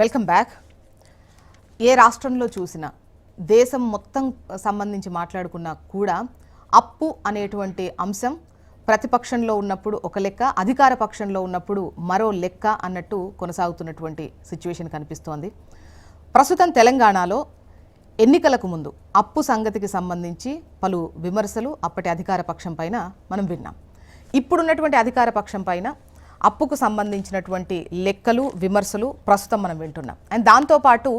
Welcome back. ఏ రాష్ట్రంలో చూసినా దేశం మొత్తం సంబంధించి మాట్లాడుకున్నా కూడా అప్పు అనేటువంటి అంశం ప్రతిపక్షంలో ఉన్నప్పుడు ఒక లెక్క, అధికార పక్షంలో ఉన్నప్పుడు మరో లెక్క అన్నట్టు కొనసాగుతున్నటువంటి సిచ్యువేషన్ కనిపిస్తోంది. ప్రస్తుతం తెలంగాణలో ఎన్నికలకు ముందు అప్పు సంగతికి సంబంధించి పలు విమర్శలు అప్పటి అధికార పక్షం పైన మనం విన్నాం. ఇప్పుడున్నటువంటి అధికార పక్షం పైన అప్పుకు సంబంధించినటువంటి లెక్కలు, విమర్శలు ప్రస్తుతం మనం వింటున్నాం. అండ్ దాంతోపాటు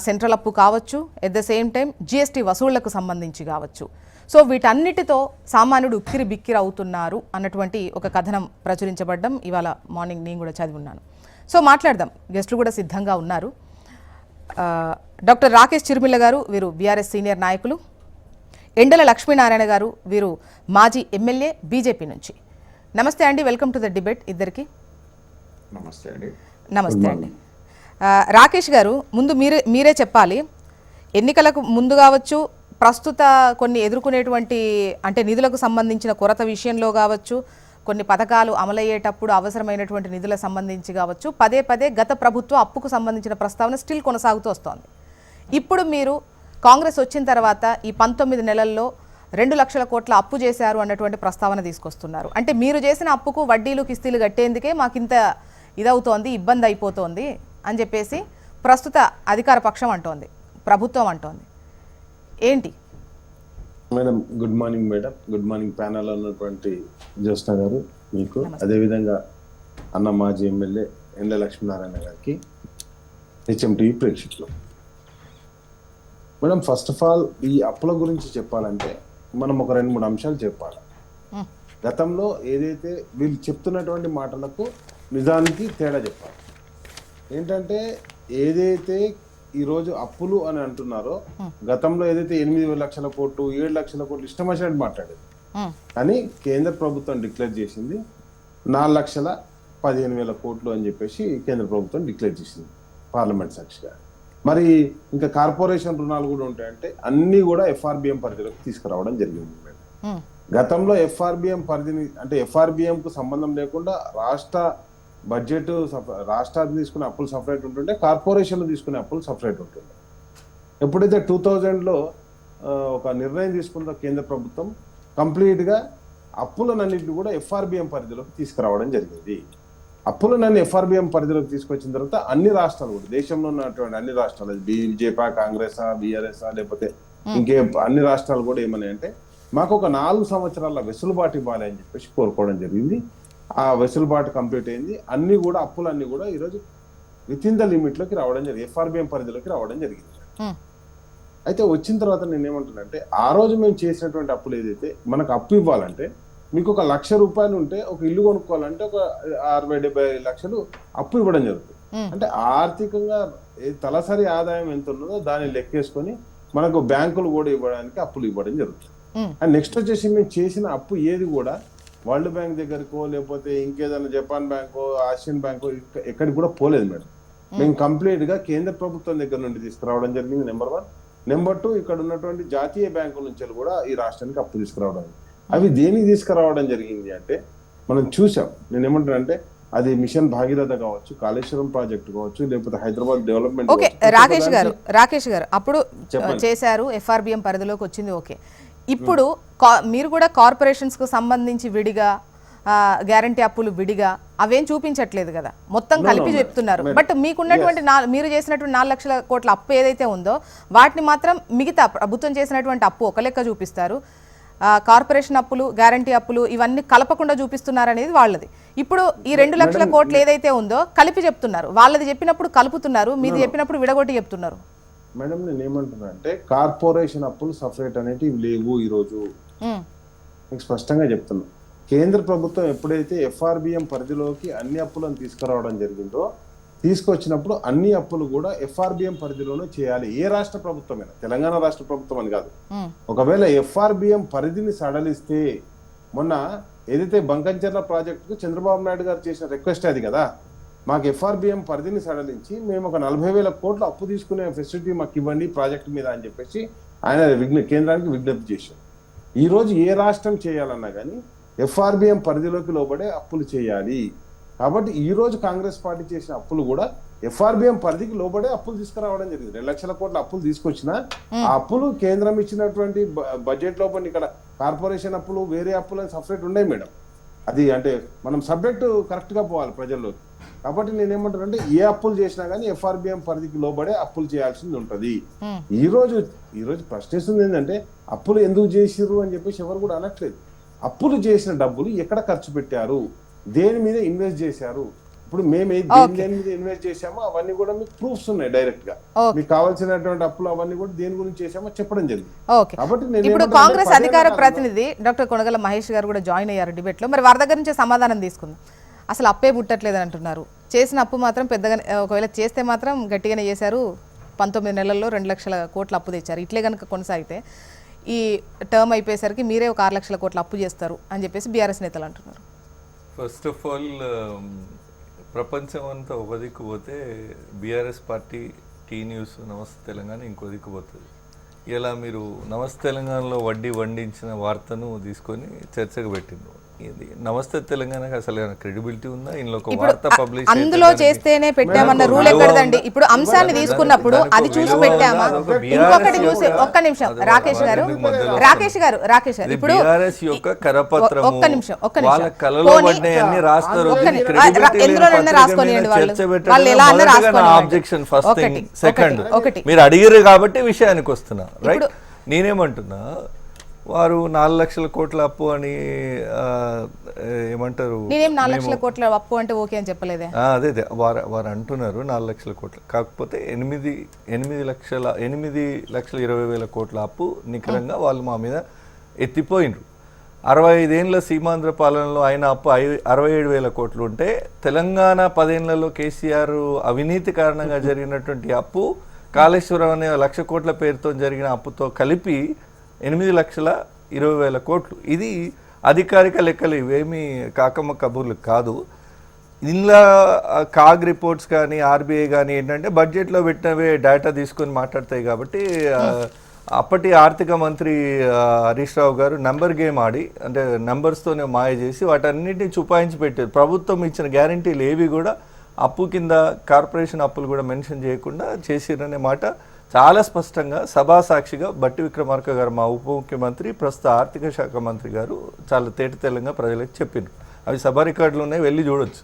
సెంట్రల్ అప్పు కావచ్చు, at the same time GST వసూళ్లకు సంబంధించి కావచ్చు. సో వీటన్నిటితో సామాన్యుడు ఉక్కిరి బిక్కిరి అవుతున్నారు అన్నటువంటి ఒక కథనం ప్రచురించబడ్డం ఇవాళ మార్నింగ్ నేను కూడా చదివి ఉన్నాను. సో మాట్లాడదాం, గెస్టులు కూడా సిద్ధంగా ఉన్నారు. డాక్టర్ రాకేష్ చిరుమిల్ల గారు, వీరు బీఆర్ఎస్ సీనియర్ నాయకులు. ఎండల లక్ష్మీనారాయణ గారు, వీరు మాజీ ఎమ్మెల్యే బీజేపీ నుంచి. నమస్తే అండి, వెల్కమ్ టు ద డిబేట్ ఇద్దరికి. నమస్తే అండి. నమస్తే అండి. రాకేష్ గారు, ముందు మీరే చెప్పాలి, ఎన్నికలకు ముందు కావచ్చు, ప్రస్తుత కొన్ని ఎదుర్కొనేటువంటి అంటే నిధులకు సంబంధించిన కొరత విషయంలో కావచ్చు, కొన్ని పథకాలు అమలయ్యేటప్పుడు అవసరమైనటువంటి నిధులకు సంబంధించి కావచ్చు, పదే పదే గత ప్రభుత్వం అప్పుకు సంబంధించిన ప్రస్తావన స్టిల్ కొనసాగుతూ వస్తోంది. ఇప్పుడు మీరు కాంగ్రెస్ వచ్చిన తర్వాత ఈ 19 నెలల్లో 2 లక్షల కోట్ల అప్పు చేశారు అన్నటువంటి ప్రస్తావన తీసుకొస్తున్నారు. అంటే మీరు చేసిన అప్పుకు వడ్డీలు కిస్తీలు కట్టేందుకే మాకింత ఇదవుతోంది, ఇబ్బంది అయిపోతోంది అని చెప్పేసి ప్రస్తుత అధికార పక్షం అంటోంది, ప్రభుత్వం అంటోంది. ఏంటి madam? Good morning madam. Good morning panel ఉన్నటువంటి జ్యోత్స్న గారు మీకు, అదేవిధంగా అన్న మాజీ ఎమ్మెల్యే ఎండ్ల లక్ష్మీనారాయణ గారికి, హెచ్ఎం టీవీ ప్రేక్షకులు. మేడం, ఫస్ట్ ఆఫ్ ఆల్ ఈ అప్పుల గురించి చెప్పాలంటే మనం ఒక 2-3 అంశాలు చెప్పాలి. గతంలో ఏదైతే వీళ్ళు చెప్తున్నటువంటి మాటలకు నిజానికి తేడా చెప్పాలి. ఏంటంటే ఏదైతే ఈరోజు అప్పులు అని అంటున్నారో, గతంలో ఏదైతే 8 లక్షల కోట్లు 7 లక్షల కోట్లు ఇష్టం వచ్చినట్టు మాట్లాడేది, కానీ కేంద్ర ప్రభుత్వం డిక్లేర్ చేసింది 4,15,000 కోట్లు అని చెప్పేసి కేంద్ర ప్రభుత్వం డిక్లేర్ చేసింది పార్లమెంట్ సాక్షిగా. మరి ఇంకా కార్పొరేషన్ రుణాలు కూడా ఉంటాయంటే అన్ని కూడా ఎఫ్ఆర్బిఎం పరిధిలోకి తీసుకురావడం జరిగింది. గతంలో ఎఫ్ఆర్బిఎం పరిధిని అంటే ఎఫ్ఆర్బిఎం కు సంబంధం లేకుండా రాష్ట్ర బడ్జెట్, రాష్ట్రాలు తీసుకునే అప్పులు సపరేట్ ఉంటుండే, కార్పొరేషన్లు తీసుకునే అప్పులు సపరేట్ ఉంటుండే. ఎప్పుడైతే 2000లో ఒక నిర్ణయం తీసుకుందో కేంద్ర ప్రభుత్వం, కంప్లీట్గా అప్పులన్నింటినీ కూడా ఎఫ్ఆర్బిఎం పరిధిలోకి తీసుకురావడం జరిగింది. అప్పులనన్నీ ఎఫ్ఆర్బిఎం పరిధిలోకి తీసుకొచ్చిన తర్వాత అన్ని రాష్ట్రాలు కూడా, దేశంలో ఉన్నటువంటి అన్ని రాష్ట్రాలు, బీజేపీ, కాంగ్రెస్, బీఆర్ఎస్ లేకపోతే ఇంకే అన్ని రాష్ట్రాలు కూడా ఏమని అంటే మాకు ఒక 4 సంవత్సరాల వెసులుబాటు ఇవ్వాలి అని చెప్పేసి కోరుకోవడం జరిగింది. ఆ వెసులుబాటు కంప్లీట్ అయింది. అన్ని కూడా అప్పులన్నీ కూడా ఈరోజు విత్ ఇన్ ద లిమిట్ లోకి రావడం జరిగింది, ఎఫ్ఆర్బిఎం పరిధిలోకి రావడం జరిగింది. అయితే వచ్చిన తర్వాత నేనేమంటున్నానంటే, ఆ రోజు మేము చేసినటువంటి అప్పులు ఏదైతే మనకు అప్పు ఇవ్వాలంటే, మీకు ఒక 1,00,000 రూపాయలు ఉంటే ఒక ఇల్లు కొనుక్కోవాలంటే ఒక 60-70 లక్షలు అప్పు ఇవ్వడం జరుగుతుంది. అంటే ఆర్థికంగా తలసరి ఆదాయం ఎంత ఉన్నదో దాన్ని లెక్కేసుకొని మనకు బ్యాంకులు కూడా ఇవ్వడానికి అప్పులు ఇవ్వడం జరుగుతుంది. అండ్ నెక్స్ట్ వచ్చేసి మేము చేసిన అప్పు ఏది కూడా వరల్డ్ బ్యాంక్ దగ్గరకో లేకపోతే ఇంకేదైనా జపాన్ బ్యాంకో ఆసియన్ బ్యాంకో ఎక్కడికి కూడా పోలేదు మేడం. మేము కంప్లీట్ గా కేంద్ర ప్రభుత్వం దగ్గర నుండి తీసుకురావడం జరిగింది, నెంబర్ 1. నెంబర్ 2, ఇక్కడ ఉన్నటువంటి జాతీయ బ్యాంకుల నుంచి కూడా ఈ రాష్ట్రానికి అప్పు తీసుకురావడం. అవి దేనికి తీసుకురావడం జరిగింది అంటే మనం చూసాం. నేను ఏమంటానంటే అది మిషన్ భాగీరథ కావచ్చు, కాళేశ్వరం ప్రాజెక్టు కావచ్చు, లేకపోతే హైదరాబాద్ డెవలప్మెంట్. ఓకే రాకేష్ గారు అప్పుడు చేశారు, ఎఫ్ఆర్బిఎం పరిధిలోకి వచ్చింది. ఓకే, ఇప్పుడు మీరు కూడా కార్పొరేషన్స్ కు సంబంధించి విడిగా గ్యారంటీ అప్పులు విడిగా అవేం చూపించట్లేదు కదా, మొత్తం కలిపి చెప్తున్నారు. బట్ మీకున్నటువంటి మీరు చేసినటువంటి 4 లక్షల కోట్ల అప్పు ఏదైతే ఉందో వాటిని మాత్రం మిగతా ప్రభుత్వం చేసినటువంటి అప్పు ఒక లెక్క చూపిస్తారు, కార్పొరేషన్ అప్పులు, గ్యారంటీ అప్పులు ఇవన్నీ కలపకుండా చూపిస్తున్నారు అనేది వాళ్ళది. ఇప్పుడు ఈ 2 లక్షల కోట్లు ఏదైతే ఉందో కలిపి చెప్తున్నారు, వాళ్ళది చెప్పినప్పుడు కలుపుతున్నారు, మీది చెప్పినప్పుడు విడగొట్టి చెప్తున్నారు. మేడం, నేను ఏమంటున్నా అంటే కార్పొరేషన్ అప్పులు సపరేట్ అనేటివి లేవు. ఈరోజు మీకు స్పష్టంగా చెప్తున్నా, కేంద్ర ప్రభుత్వం ఎప్పుడైతే ఎఫ్ఆర్బిఎం పరిధిలోకి అన్ని అప్పులను తీసుకురావడం జరిగిందో, తీసుకొచ్చినప్పుడు అన్ని అప్పులు కూడా ఎఫ్ఆర్బిఎం పరిధిలోనే చేయాలి. ఏ రాష్ట్ర ప్రభుత్వమైనా, తెలంగాణ రాష్ట్ర ప్రభుత్వం అని కాదు. ఒకవేళ ఎఫ్ఆర్బిఎం పరిధిని సడలిస్తే, మొన్న ఏదైతే బంకంచెర్ల ప్రాజెక్టుకు చంద్రబాబు నాయుడు గారు చేసిన రిక్వెస్ట్ అది కదా, మాకు ఎఫ్ఆర్బిఎం పరిధిని సడలించి మేము ఒక 40,000 కోట్లు అప్పు తీసుకునే ఫెసిలిటీ మాకు ఇవ్వండి ప్రాజెక్టు మీద అని చెప్పేసి ఆయన కేంద్రానికి విజ్ఞప్తి చేశారు. ఈరోజు ఏ రాష్ట్రం చేయాలన్నా కానీ ఎఫ్ఆర్బిఎం పరిధిలోకి లోబడే అప్పులు చేయాలి. కాబట్టి ఈ రోజు కాంగ్రెస్ పార్టీ చేసిన అప్పులు కూడా ఎఫ్ఆర్బిఎం పరిధికి లోబడే అప్పులు తీసుకురావడం జరిగింది. 2 లక్షల కోట్ల అప్పులు తీసుకొచ్చిన ఆ అప్పులు కేంద్రం ఇచ్చినటువంటి బడ్జెట్ లోపల ఇక్కడ కార్పొరేషన్ అప్పులు వేరే అప్పులు అని సపరేట్ ఉన్నాయి మేడం. అది అంటే మనం సబ్జెక్ట్ కరెక్ట్ గా పోవాలి ప్రజల్లో. కాబట్టి నేనేమంటానంటే ఏ అప్పులు చేసినా కానీ ఎఫ్ఆర్బిఎం పరిధికి లోబడే అప్పులు చేయాల్సింది ఉంటది. ఈ రోజు ప్రశ్నిస్తుంది ఏంటంటే అప్పులు ఎందుకు చేసిర్రు అని చెప్పేసి ఎవరు కూడా అనట్లేదు. అప్పులు చేసిన డబ్బులు ఎక్కడ ఖర్చు పెట్టారు, దేని మీద ఇన్వెస్ట్ చేశారు, ఇప్పుడు మేము దేని మీద ఇన్వెస్ట్ చేశామో అవన్నీ కూడా మీకు ప్రూఫ్స్ ఉన్నాయి డైరెక్ట్ గా. మీకు కావాల్సినటువంటి అప్పులు అవన్నీ కూడా దేని గురించి చేశామో చెప్పడం జరిగింది. కాబట్టి ఇప్పుడు కాంగ్రెస్ అధికార ప్రతినిధి డాక్టర్ కొనగల మహేష్ గారు కూడా జాయిన్ అయ్యారు డిబేట్ లో. మరి వారి దగ్గర నుంచే సమాధానం తీసుకుందాం. అసలు అప్పే పుట్టట్లేదని అంటున్నారు. చేసిన అప్పు మాత్రం పెద్దగా, ఒకవేళ చేస్తే మాత్రం గట్టిగానే చేశారు. 19 నెలల్లో 2 లక్షల కోట్ల అప్పు తెచ్చారు. ఇట్లే కనుక కొనసాగితే ఈ టర్మ్ అయిపోయేసరికి మీరే ఒక 6 లక్షల కోట్ల అప్పు చేస్తారు అని చెప్పేసి బీఆర్ఎస్ నేతలు అంటున్నారు. ఫస్ట్ ఆఫ్ ఆల్ ప్రపంచం అంతా ఒక దిక్కు పోతే బీఆర్ఎస్ పార్టీ టీ న్యూస్ నమస్తే తెలంగాణ ఇంకో దిక్కు పోతుంది. ఇలా మీరు నమస్తే తెలంగాణలో వడ్డీ వండించిన వార్తను తీసుకొని చర్చకు పెట్టిండ్రు. ఇది నమస్తే తెలంగాణకి అసలు క్రెడిబిలిటీ ఉందా? ఇందులో ఒక వార్త పబ్లిష్ అందులో చేస్తేనే పెట్టామన్న రూల్ ఎక్కడదండి. ఇప్పుడు అంశాన్ని తీసుకున్నప్పుడు అది చూసి పెట్టామా? ఇంకొకటి చూసి ఒక్క నిమిషం రాకేష్ గారు ఇప్పుడు ఒక్క నిమిషం ఎందులోనైనా రాసుకోనియండి. వాళ్ళు ఎలా అన్నా రాసుకోండి. ఒకటి మీరు అడిగారు కాబట్టి విషయానికి వస్తున్నా. రైట్, నేనేమంటున్నా, వారు 4 లక్షల కోట్ల అప్పు అని ఏమంటారు, నేనేం 4 లక్షల కోట్ల అప్పు అంటే ఓకే అని చెప్పలేదే. అదే వారు అంటున్నారు 4 లక్షల కోట్లు, కాకపోతే 8 లక్షల 20,000 కోట్ల అప్పు నికరంగా వాళ్ళు మా మీద ఎత్తిపోయినరు. 65 ఏళ్ళ సీమాంధ్ర పాలనలో అయిన అప్పు 67,000 కోట్లు ఉంటే తెలంగాణ 10 ఏళ్లలో కేసీఆర్ అవినీతి కారణంగా జరిగినటువంటి అప్పు కాళేశ్వరం అనే 1 లక్ష కోట్ల పేరుతో జరిగిన అప్పుతో కలిపి 8,20,000 కోట్లు. ఇది అధికారిక లెక్కలు, ఇవేమీ కాకమ్మ కబూర్లు కాదు. ఇందులో కాగ్ రిపోర్ట్స్ కానీ ఆర్బీఐ కానీ ఏంటంటే బడ్జెట్లో పెట్టినవే డేటా తీసుకొని మాట్లాడతాయి. కాబట్టి అప్పటి ఆర్థిక మంత్రి హరీష్ రావు గారు నెంబర్ గేమ్ ఆడి, అంటే నెంబర్స్తోనే మాయ చేసి వాటన్నిటిని చుపాయించి పెట్టారు. ప్రభుత్వం ఇచ్చిన గ్యారంటీలు ఏవి కూడా అప్పు కింద కార్పొరేషన్ అప్పులు కూడా మెన్షన్ చేయకుండా చేసిరనే మాట చాలా స్పష్టంగా సభాసాక్షిగా బట్టి విక్రమార్క గారు, మా ఉప ముఖ్యమంత్రి, ప్రస్తుత ఆర్థిక శాఖ మంత్రి గారు చాలా తేటతెల్లంగా ప్రజలకు చెప్పారు. అవి సభ రికార్డులు ఉన్నాయి, వెళ్ళి చూడొచ్చు.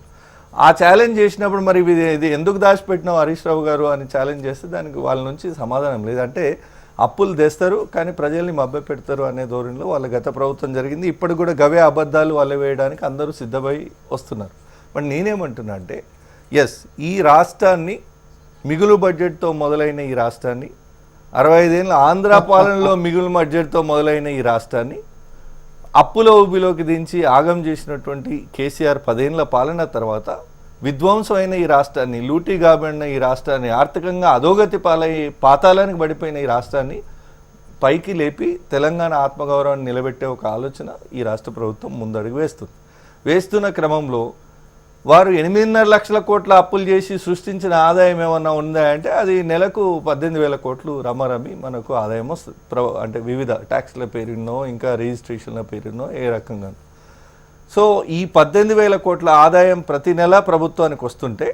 ఆ ఛాలెంజ్ చేసినప్పుడు మరి ఇది ఎందుకు దాచిపెట్టినావు హరీష్ రావు గారు అని ఛాలెంజ్ చేస్తే దానికి వాళ్ళ నుంచి సమాధానం లేదంటే అప్పులు తెస్తారు కానీ ప్రజల్ని మభ్య పెడతారు అనే ధోరణిలో వాళ్ళ గత ప్రభుత్వం జరిగింది. ఇప్పటికి కూడా గవే అబద్ధాలు వాళ్ళ వేయడానికి అందరూ సిద్ధమై వస్తున్నారు. బట్ నేనేమంటున్నా అంటే ఎస్, ఈ రాష్ట్రాన్ని మిగులు బడ్జెట్తో మొదలైన ఈ రాష్ట్రాన్ని, 65 ఏళ్ళ ఆంధ్ర పాలనలో మిగులు బడ్జెట్తో మొదలైన ఈ రాష్ట్రాన్ని అప్పుల ఊబిలోకి దించి ఆగం చేసినటువంటి కేసీఆర్ 10 ఏళ్ల పాలన తర్వాత విధ్వంసమైన ఈ రాష్ట్రాన్ని, లూటీ కాబడిన ఈ రాష్ట్రాన్ని, ఆర్థికంగా అధోగతి పాతాళానికి పడిపోయిన ఈ రాష్ట్రాన్ని పైకి లేపి తెలంగాణ ఆత్మగౌరవాన్ని నిలబెట్టే ఒక ఆలోచన ఈ రాష్ట్ర ప్రభుత్వం ముందడుగు వేస్తున్న క్రమంలో వారు 8.5 లక్షల కోట్ల అప్పులు చేసి సృష్టించిన ఆదాయం ఏమన్నా ఉందా అంటే అది నెలకు 18,000 కోట్లు రమారమి మనకు ఆదాయం వస్తుంది. అంటే వివిధ ట్యాక్స్ల పేరునో ఇంకా రిజిస్ట్రేషన్ల పేరునో ఏ రకంగా. సో ఈ 18,000 కోట్ల ఆదాయం ప్రతి నెల ప్రభుత్వానికి వస్తుంటే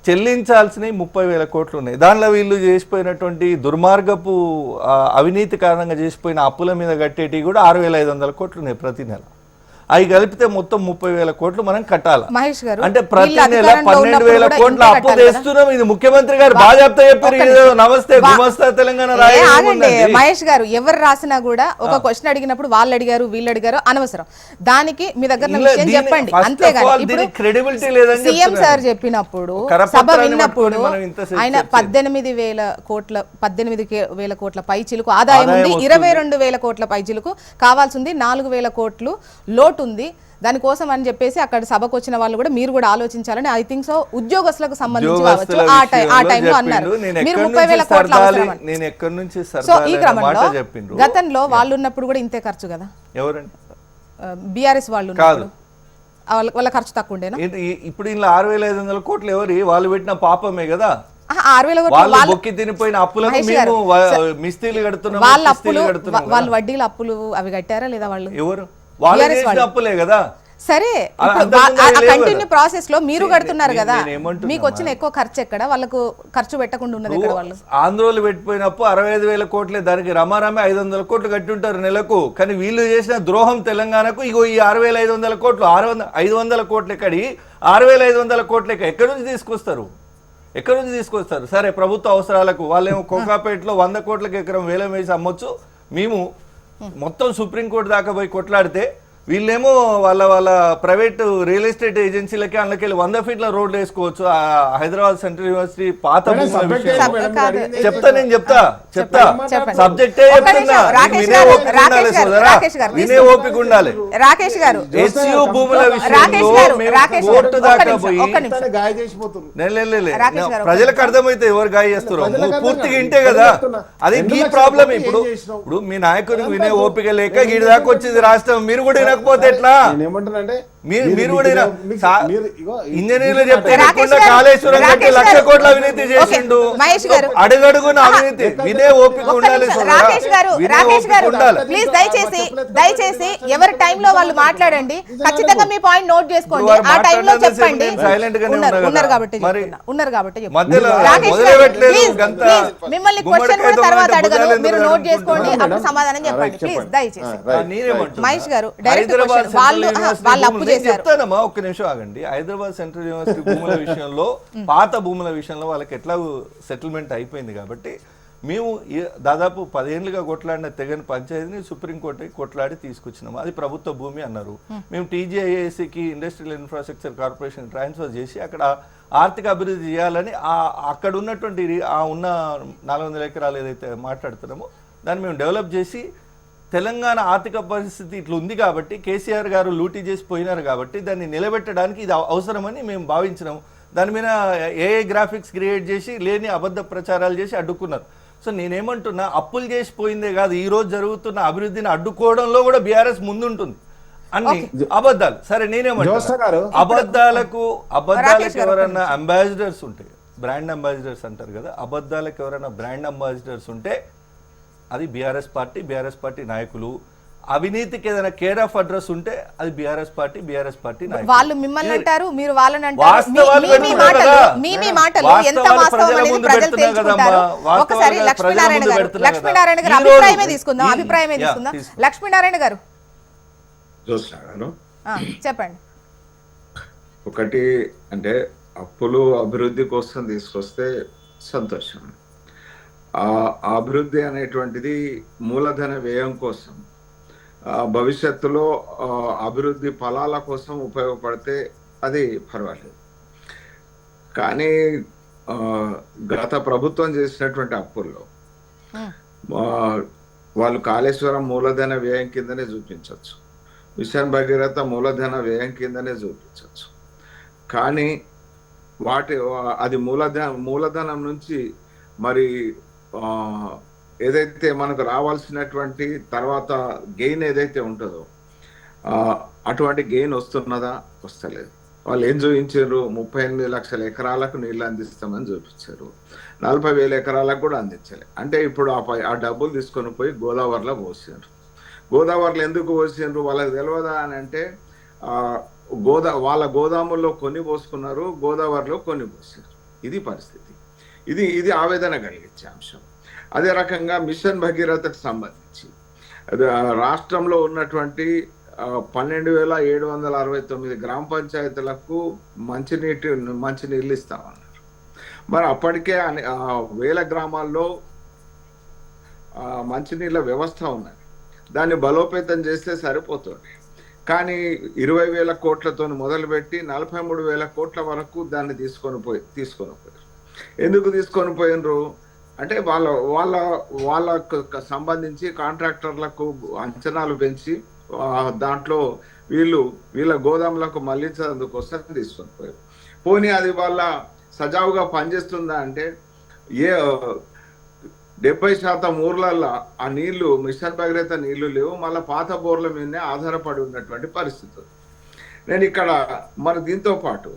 చెల్లించాల్సినవి 30,000 కోట్లు ఉన్నాయి. దానిలో వీళ్ళు చేసిపోయినటువంటి దుర్మార్గపు అవినీతి కారణంగా చేసిపోయిన అప్పుల మీద కట్టేటివి కూడా 6,500 కోట్లు ఉన్నాయి ప్రతి నెల. అవి కలిపితే మొత్తం 30,000 కోట్లు మనం కట్టాలి. మహేష్ గారు, అంటే ప్రతి నెల 12,000 కోట్ల అప్పు తెస్తున్నాం. ఇది ముఖ్యమంత్రి గారు బాగా చెప్తా చెప్పారు. నమస్తే గుమస్తా తెలంగాణ. మహేష్ గారు, ఎవరు రాసినా కూడా ఒక క్వశ్చన్ అడిగినప్పుడు వాళ్ళు అడిగారు వీళ్ళు అడిగారు అనవసరం. దానికి మీ దగ్గర విషయం చెప్పండి, అంతేగాని క్రెడిబిలిటీ లేదని సీఎం సార్ చెప్పినప్పుడు సభ విన్నప్పుడు ఆయన 18,000 కోట్ల పై చిలుకు ఆదాయం ఉంది, 22,000 కోట్ల పై చిలుకు కావాల్సింది, 4,000 కోట్లు లోటు ఉంది. దానికోసం అని చెప్పేసి అక్కడ సభకు వచ్చిన వాళ్ళు కూడా మీరు కూడా ఆలోచించాలని ఐ థింక్ సో ఉద్యోగస్తులకు సంబంధించి కావచ్చు ఆ టైంలో అన్నారు. మీరు 30,000 కోట్ల అవసరం. సో ఈ క్రమంలో గతంలో వాళ్ళు ఉన్నప్పుడు కూడా ఇంతే ఖర్చు కదా, ఎవరండి బీఆర్ఎస్ వాళ్ళు ఉన్నప్పుడు వాళ్ళ ఖర్చు తక్కువ ఉండేనా? ఇప్పుడు ఇలా 6,500 కోట్లు ఎవరి వాళ్ళు పెట్టిన పాపమే కదా. 6,000 బొక్కి తినిపోయిన అప్పులకు మేము మిస్తీలు కడుతున్నాం. వాళ్ళ అప్పులు, వాళ్ళు వడ్డీల అప్పులు అవి కట్టారా లేదా? వాళ్ళు ఎవరు? వాళ్ళు చేసిన అప్పులే కదా. సరే అంతకుముందు లేవు కదా. కంటిన్యూ ప్రాసెస్ లో మీరు కడుతున్నారు కదా, నేనేమంటున్నా మీకు వచ్చిన ఎక్కువ ఖర్చు ఎక్కడ, వాళ్ళకు ఖర్చు పెట్టకుండా ఉన్నది ఎక్కడ? వాళ్ళు ఆంధ్రోలు పెట్టిపోయినప్పుడు 65,000 కోట్లే, దానికి రమారమే 500 కోట్లు కట్టి ఉంటారు నెలకు. కానీ వీళ్ళు చేసిన ద్రోహం తెలంగాణకు ఇగో ఈ 6,500 కోట్లు 500 కోట్లు ఎక్కడి 6,500 కోట్లు ఎక్కడి నుంచి తీసుకొస్తారు? సరే, ప్రభుత్వ అవసరాలకు వాళ్ళేమో కోకాపేటలో 100 కోట్లకి ఎకరం వేలం వేసి అమ్మొచ్చు, మేము మొత్తం సుప్రీంకోర్టు దాకా పోయి కొట్లాడితే వీళ్ళేమో వాళ్ళ ప్రైవేట్ రియల్ ఎస్టేట్ ఏజెన్సీలకి అందులోకి 100 ఫీట్ల రోడ్లు వేసుకోవచ్చు. హైదరాబాద్ సెంట్రల్ యూనివర్సిటీ పాత చెప్తా సబ్జెక్టే చెప్తున్నా, వినే ఓపిక ఉండాలి. రాకేష్ గారు, హెచ్యు భూముల విషయంలో కోర్టు దాకా పోయి ప్రజలకు అర్థమైతే ఎవరు గాయ చేస్తారు పూర్తిగా ఇంటే కదా. అది మీ ప్రాబ్లం. ఇప్పుడు మీ నాయకుడికి వినే ఓపిక లేక గీడి దాకా వచ్చింది రాష్ట్రం, మీరు కూడా వినకపోతే ఎట్లా? మీరు కూడా ఇంజనీర్లు చెప్తే కాళేశ్వరం కట్టి 1,00,000 కోట్ల అవినీతి చేసిండు, అడుగడుగున అవినీతి. వినే ఓపిక ఉండాలి. ప్లీజ్ దయచేసి ఎవరి టైంలో వాళ్ళు మాట్లాడండి. ఖచ్చితంగా మీ పాయింట్ నోట్ చేసుకోండి, ఆ టైంలో చెప్పండి. ఉన్నారు కాబట్టి మిమ్మల్ని క్వశ్చన్ కూడా తర్వాత అడగను, మీరు నోట్ చేసుకోండి, అప్పుడు సమాధానం చెప్పండి ప్లీజ్ దయచేసి. మహేష్ గారు, డైరెక్ట్ వాళ్ళు అప్పు చేశారు. చెప్తానమ్మా, ఒక్క నిమిషం ఆగండి. హైదరాబాద్ సెంట్రల్ యూనివర్సిటీ భూముల విషయంలో, పాత భూముల విషయంలో వాళ్ళకి ఎట్లా సెటిల్మెంట్ అయిపోయింది కాబట్టి మేము దాదాపు 10 ఏళ్ళుగా కొట్లాడిన తెగని పంచాయతీని సుప్రీంకోర్టుకి కొట్లాడి తీసుకొచ్చినాము. అది ప్రభుత్వ భూమి అన్నారు. మేము టీజీఐఏసీకి ఇండస్ట్రియల్ ఇన్ఫ్రాస్ట్రక్చర్ కార్పొరేషన్ ట్రాన్స్ఫర్ చేసి అక్కడ ఆర్థిక అభివృద్ధి చేయాలని అక్కడ ఉన్నటువంటి ఉన్న 400 ఎకరాలు ఏదైతే మాట్లాడుతున్నామో దాన్ని మేము డెవలప్ చేసి, తెలంగాణ ఆర్థిక పరిస్థితి ఇట్లా ఉంది కాబట్టి కేసీఆర్ గారు లూటీ చేసి పోయినారు కాబట్టి దాన్ని నిలబెట్టడానికి ఇది అవసరమని మేము భావించినాము. దాని మీద ఏఏ గ్రాఫిక్స్ క్రియేట్ చేసి లేని అబద్ధ ప్రచారాలు చేసి అడ్డుకున్నారు. సో నేనేమంటున్నా, అప్పులు చేసి పోయిందే కాదు, ఈ రోజు జరుగుతున్న అభివృద్ధిని అడ్డుకోవడంలో కూడా బీఆర్ఎస్ ముందుంటుంది. అన్ని అబద్ధాలు. సరే, నేనేమంటున్నా, అబద్ధాలకు ఎవరైనా అంబాసిడర్స్ ఉంటాయి, బ్రాండ్ అంబాసిడర్స్ అంటారు కదా, అబద్ధాలకు ఎవరైనా బ్రాండ్ అంబాసిడర్స్ ఉంటే అది బీఆర్ఎస్ పార్టీ నాయకులు. అవినీతికి ఏదైనా కేర్ ఆఫ్ అడ్రస్ ఉంటే అది బీఆర్ఎస్ పార్టీ నాయకులు. వాళ్ళు మిమ్మల్ని అంటారు, మీరు వాళ్ళని అంటారు. మీ మాటలు ఎంత వాస్తవం అనేది ప్రజలు తెలుసుకుంటారు. ఒకసారి లక్ష్మీనారాయణ గారు అభిప్రాయమే తీసుకుందాం. లక్ష్మీనారాయణ గారు చెప్పండి. ఒకటి అంటే అప్పులు అభివృద్ధి కోసం తీసుకొస్తే సంతోషం. ఆ అభివృద్ధి అనేటువంటిది మూలధన వ్యయం కోసం, భవిష్యత్తులో అభివృద్ధి ఫలాల కోసం ఉపయోగపడితే అది పర్వాలేదు. కానీ గత ప్రభుత్వం చేసినటువంటి అప్పుల్లో వాళ్ళు కాళేశ్వరం మూలధన వ్యయం కిందనే చూపించవచ్చు, మిషన్ భగీరథ మూలధన వ్యయం కిందనే చూపించవచ్చు. కానీ అది మూలధనం నుంచి మరి ఏదైతే మనకు రావాల్సినటువంటి తర్వాత గెయిన్ ఏదైతే ఉంటుందో అటువంటి గెయిన్ వస్తున్నదా, వస్తలేదు. వాళ్ళు ఏం చూపించారు? 38 లక్షల ఎకరాలకు నీళ్ళు అందిస్తామని చూపించారు, 40,000 ఎకరాలకు కూడా అందించలేదు. అంటే ఇప్పుడు ఆ డబ్బులు తీసుకొని పోయి గోదావరిలో పోసారు. గోదావరిలో ఎందుకు పోసారు వాళ్ళకి తెలియదా అని అంటే, వాళ్ళ గోదాముల్లో కొన్ని పోసుకున్నారు, గోదావరిలో కొన్ని పోసారు. ఇది పరిస్థితి. ఇది ఆవేదన కలిగించే అంశం. అదే రకంగా మిషన్ భగీరథకు సంబంధించి రాష్ట్రంలో ఉన్నటువంటి 12,769 గ్రామ పంచాయతీలకు మంచినీళ్ళు ఇస్తామన్నారు. మరి అప్పటికే 1000 గ్రామాల్లో మంచినీళ్ళ వ్యవస్థ ఉన్నది, దాన్ని బలోపేతం చేస్తే సరిపోతుంది. కానీ 20,000 కోట్లతో మొదలుపెట్టి 43,000 కోట్ల వరకు దాన్ని తీసుకొని పోయారు. ఎందుకు తీసుకొని పోయినరు అంటే వాళ్ళకు సంబంధించి కాంట్రాక్టర్లకు అంచనాలు పెంచి దాంట్లో వీళ్ళ గోదాములకు మళ్లించేందుకోసం తీసుకొని పోయారు. పోనీ అది వాళ్ళ సజావుగా పనిచేస్తుందా అంటే 70% ఊర్లల్లో ఆ నీళ్లు మిషన్ భగీరథ నీళ్లు లేవు, మళ్ళీ పాత బోర్ల మీదనే ఆధారపడి ఉన్నటువంటి పరిస్థితి. నేను ఇక్కడ మరి దీంతో పాటు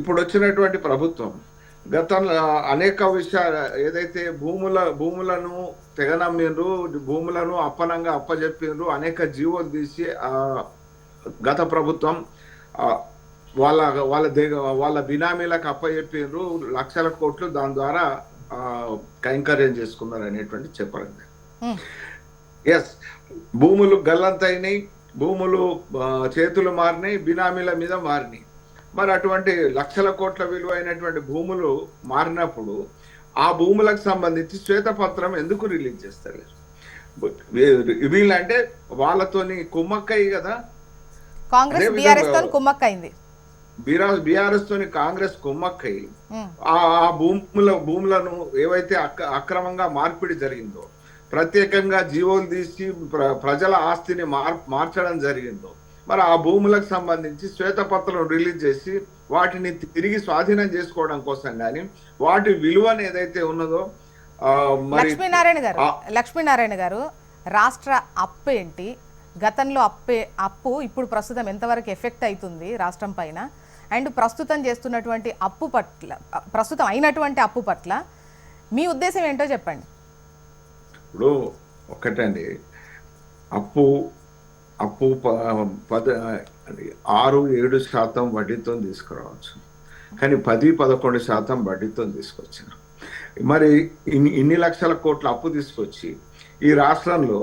ఇప్పుడు వచ్చినటువంటి ప్రభుత్వం గతంలో అనేక విషయాలు ఏదైతే భూములను తెగనమ్మిండ్రు, భూములను అప్పనంగా అప్పజెప్పిండ్రు, అనేక జీవోలు తీసి గత ప్రభుత్వం వాళ్ళ వాళ్ళ వాళ్ళ బినామీలకు అప్పచెప్పారు, లక్షల కోట్లు దాని ద్వారా కైంకర్యం చేసుకున్నారు అనేటువంటి చెప్పండి. ఎస్, భూములు గల్లంతైనాయి, భూములు చేతులు మారినాయి, బినామీల మీద మారినాయి. మరి అటువంటి లక్షల కోట్ల విలువైనటువంటి భూములు మారినప్పుడు ఆ భూములకు సంబంధించి శ్వేతపత్రం ఎందుకు రిలీజ్ చేస్తారు? వీళ్ళంటే వాళ్ళతోని కుమ్మక్కయ్యి కదా, కాంగ్రెస్ బీఆర్ఎస్ తో కుమ్మక్కైంది, బీఆర్ఎస్ తోని కాంగ్రెస్ కుమ్మక్కయ్యి ఆ భూములను ఏవైతే అక్రమంగా మార్పిడి జరిగిందో, ప్రత్యేకంగా జీవోలు తీసి ప్రజల ఆస్తిని మార్చడం జరిగిందో, మరి ఆ భూములకు సంబంధించి శ్వేతపత్రం రిలీజ్ చేసి వాటిని తిరిగి స్వాధీనం చేసుకోవడం కోసం కానీ వాటి విలువను ఏదైతే ఉన్నదో లక్ష్మీనారాయణ గారు రాష్ట్ర అప్పు ఏంటి, గతంలో అప్పు ఇప్పుడు ప్రస్తుతం ఎంతవరకు ఎఫెక్ట్ అవుతుంది రాష్ట్రం పైన, అండ్ ప్రస్తుతం చేస్తున్నటువంటి అప్పు పట్ల, ప్రస్తుతం అయినటువంటి అప్పు పట్ల మీ ఉద్దేశం ఏంటో చెప్పండి. ఇప్పుడు ఒకటండి, అప్పు 6-7% వడ్డీతో తీసుకురావచ్చు, కానీ 10-11% వడ్డీతో తీసుకొచ్చారు. మరి ఇన్ని లక్షల కోట్ల అప్పు తీసుకొచ్చి ఈ రాష్ట్రంలో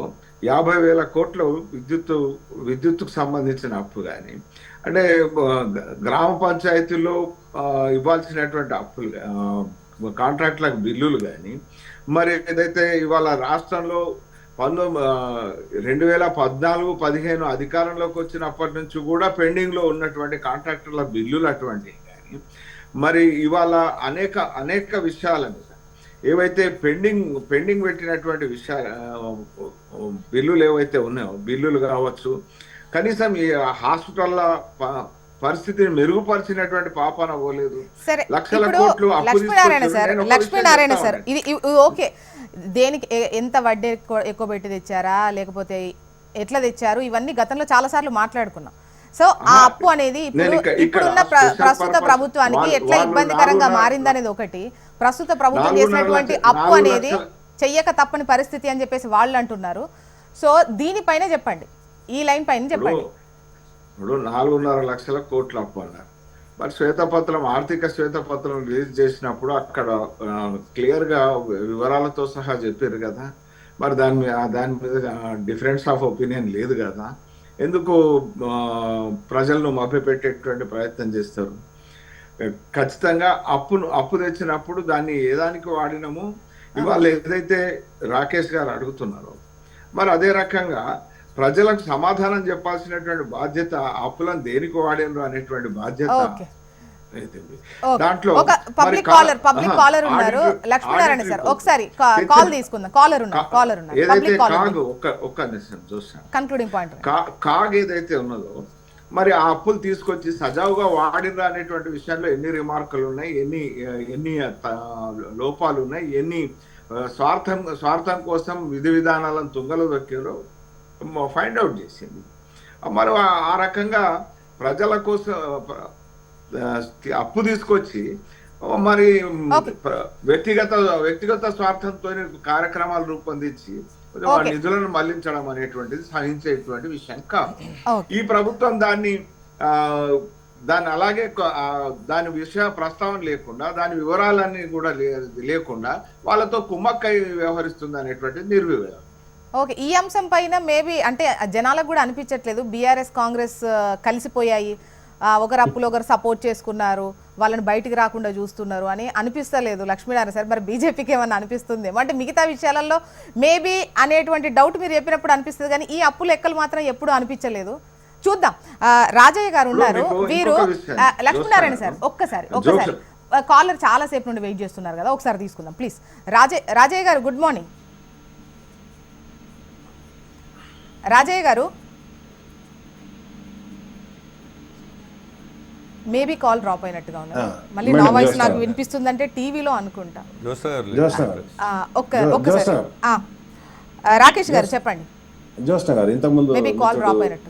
50,000 కోట్ల విద్యుత్తుకు సంబంధించిన అప్పు కానీ, అంటే గ్రామ పంచాయతీల్లో ఇవ్వాల్సినటువంటి అప్పులు, కాంట్రాక్ట్లకు బిల్లులు కానీ, మరి ఏదైతే ఇవాళ రాష్ట్రంలో 2014-15 అధికారంలోకి వచ్చినప్పటి నుంచి కూడా పెండింగ్ లో ఉన్నటువంటి కాంట్రాక్టర్ల బిల్లులు అటువంటివి కానీ, మరి ఇవాళ అనేక విషయాల మీద ఏవైతే పెండింగ్ పెట్టినటువంటి బిల్లులు ఏవైతే ఉన్నాయో, బిల్లులు కావచ్చు, కనీసం ఈ హాస్పిటల్ల పరిస్థితిని మెరుగుపరిచినటువంటి పాపాన పోలేదు. లక్షల కోట్లు లక్ష్మీనారాయణ సార్, ఇది ఓకే, దేనికి ఎంత వడ్డీ ఎక్కువ పెట్టి తెచ్చారా లేకపోతే ఎట్లా తెచ్చారు, ఇవన్నీ గతంలో చాలా సార్లు మాట్లాడుకున్నాం. సో ఆ అప్పు అనేది ఇప్పుడున్న ప్రస్తుత ప్రభుత్వానికి ఎట్లా ఇబ్బందికరంగా మారిందనేది ఒకటి, ప్రస్తుత ప్రభుత్వం చేసినటువంటి అప్పు అనేది చెయ్యక తప్పని పరిస్థితి అని చెప్పేసి వాళ్ళు అంటున్నారు. సో దీనిపైన చెప్పండి, ఈ లైన్ పైన చెప్పండి. ఇప్పుడు 4.5 లక్షల కోట్ల అప్పు అన్నారు. మరి ఆర్థిక శ్వేతపత్రం రిలీజ్ చేసినప్పుడు అక్కడ క్లియర్ గా వివరాలతో సహా చెప్పారు కదా, మరి దాని మీద డిఫరెన్స్ ఆఫ్ ఒపీనియన్ లేదు కదా, ఎందుకు ప్రజలను మభ్యపెట్టేటువంటి ప్రయత్నం చేస్తారు? ఖచ్చితంగా అప్పు తెచ్చినప్పుడు దాన్ని ఏదానికి వాడినాము, ఇవాళ ఏదైతే రాకేష్ గారు అడుగుతున్నారో మరి అదే రకంగా ప్రజలకు సమాధానం చెప్పాల్సినటువంటి బాధ్యత, అప్పులను దేనికి వాడినరు అనేటువంటి బాధ్యత దాంట్లో. పబ్లిక్ కాలర్ ఉన్నారు లక్ష్మీనారాయణ సార్, ఒకసారి కాల్ తీసుకుందాం. కాలర్ ఉన్నారు ఏదైతే ఒక్క నిమిషం చూస్తాను, కన్క్లూడింగ్ పాయింట్. కాగ్ ఏదైతే ఉన్నదో మరి ఆ అప్పులు తీసుకొచ్చి సజావుగా వాడినరా అనేటువంటి విషయంలో ఎన్ని రిమార్కులు ఉన్నాయి, ఎన్ని లోపాలు ఉన్నాయి, ఎన్ని స్వార్థం కోసం విధి విధానాలను తుంగలో దొక్కారో ఫైండ్ అవుట్ చేసింది. మరి ఆ రకంగా ప్రజల కోసం అప్పు తీసుకొచ్చి మరి వ్యక్తిగత స్వార్థంతో కార్యక్రమాలు రూపొందించి నిధులను మళ్లించడం అనేటువంటిది సహించేటువంటి విషయం కాదు. ఈ ప్రభుత్వం దాన్ని అలాగే దాని విషయ ప్రస్తావన లేకుండా, దాని వివరాలన్నీ కూడా లేకుండా వాళ్ళతో కుమ్మక్కై వ్యవహరిస్తుంది అనేటువంటిది నిర్వివేదం. ఓకే, ఈ అంశం పైన మేబీ అంటే జనాలకు కూడా అనిపించట్లేదు, బీఆర్ఎస్ కాంగ్రెస్ కలిసిపోయాయి, ఒకరు అప్పులు ఒకరు సపోర్ట్ చేసుకున్నారు, వాళ్ళని బయటికి రాకుండా చూస్తున్నారు అని అనిపిస్తలేదు లక్ష్మీనారాయణ సార్. మరి బీజేపీకి ఏమన్నా అనిపిస్తుందేమో, అంటే మిగతా విషయాలలో మేబీ అనేటువంటి డౌట్ మీరు చెప్పినప్పుడు అనిపిస్తుంది, కానీ ఈ అప్పు లెక్కలు మాత్రం ఎప్పుడు అనిపించలేదు. చూద్దాం. రాజయ్య గారు ఉన్నారు, వీరు లక్ష్మీనారాయణ సార్ ఒక్కసారి కాలర్ చాలా సేపు నుండి వెయిట్ చేస్తున్నారు కదా, ఒకసారి తీసుకుందాం ప్లీజ్. రాజయ్య గారు గుడ్ మార్నింగ్. రాజయ్య గారు మేబీ కాల్ డ్రాప్ అయినట్టుగా ఉన్నారు. మళ్ళీ నా వాయిస్ నాకు వినిపిస్తుందంటే టీవీలో అనుకుంటా. ఒక్కసారి రాకేష్ గారు చెప్పండి. జ్యోత్స్న గారు, ఇంతకుముందు మేబీ కాల్ డ్రాప్ అయినట్టు.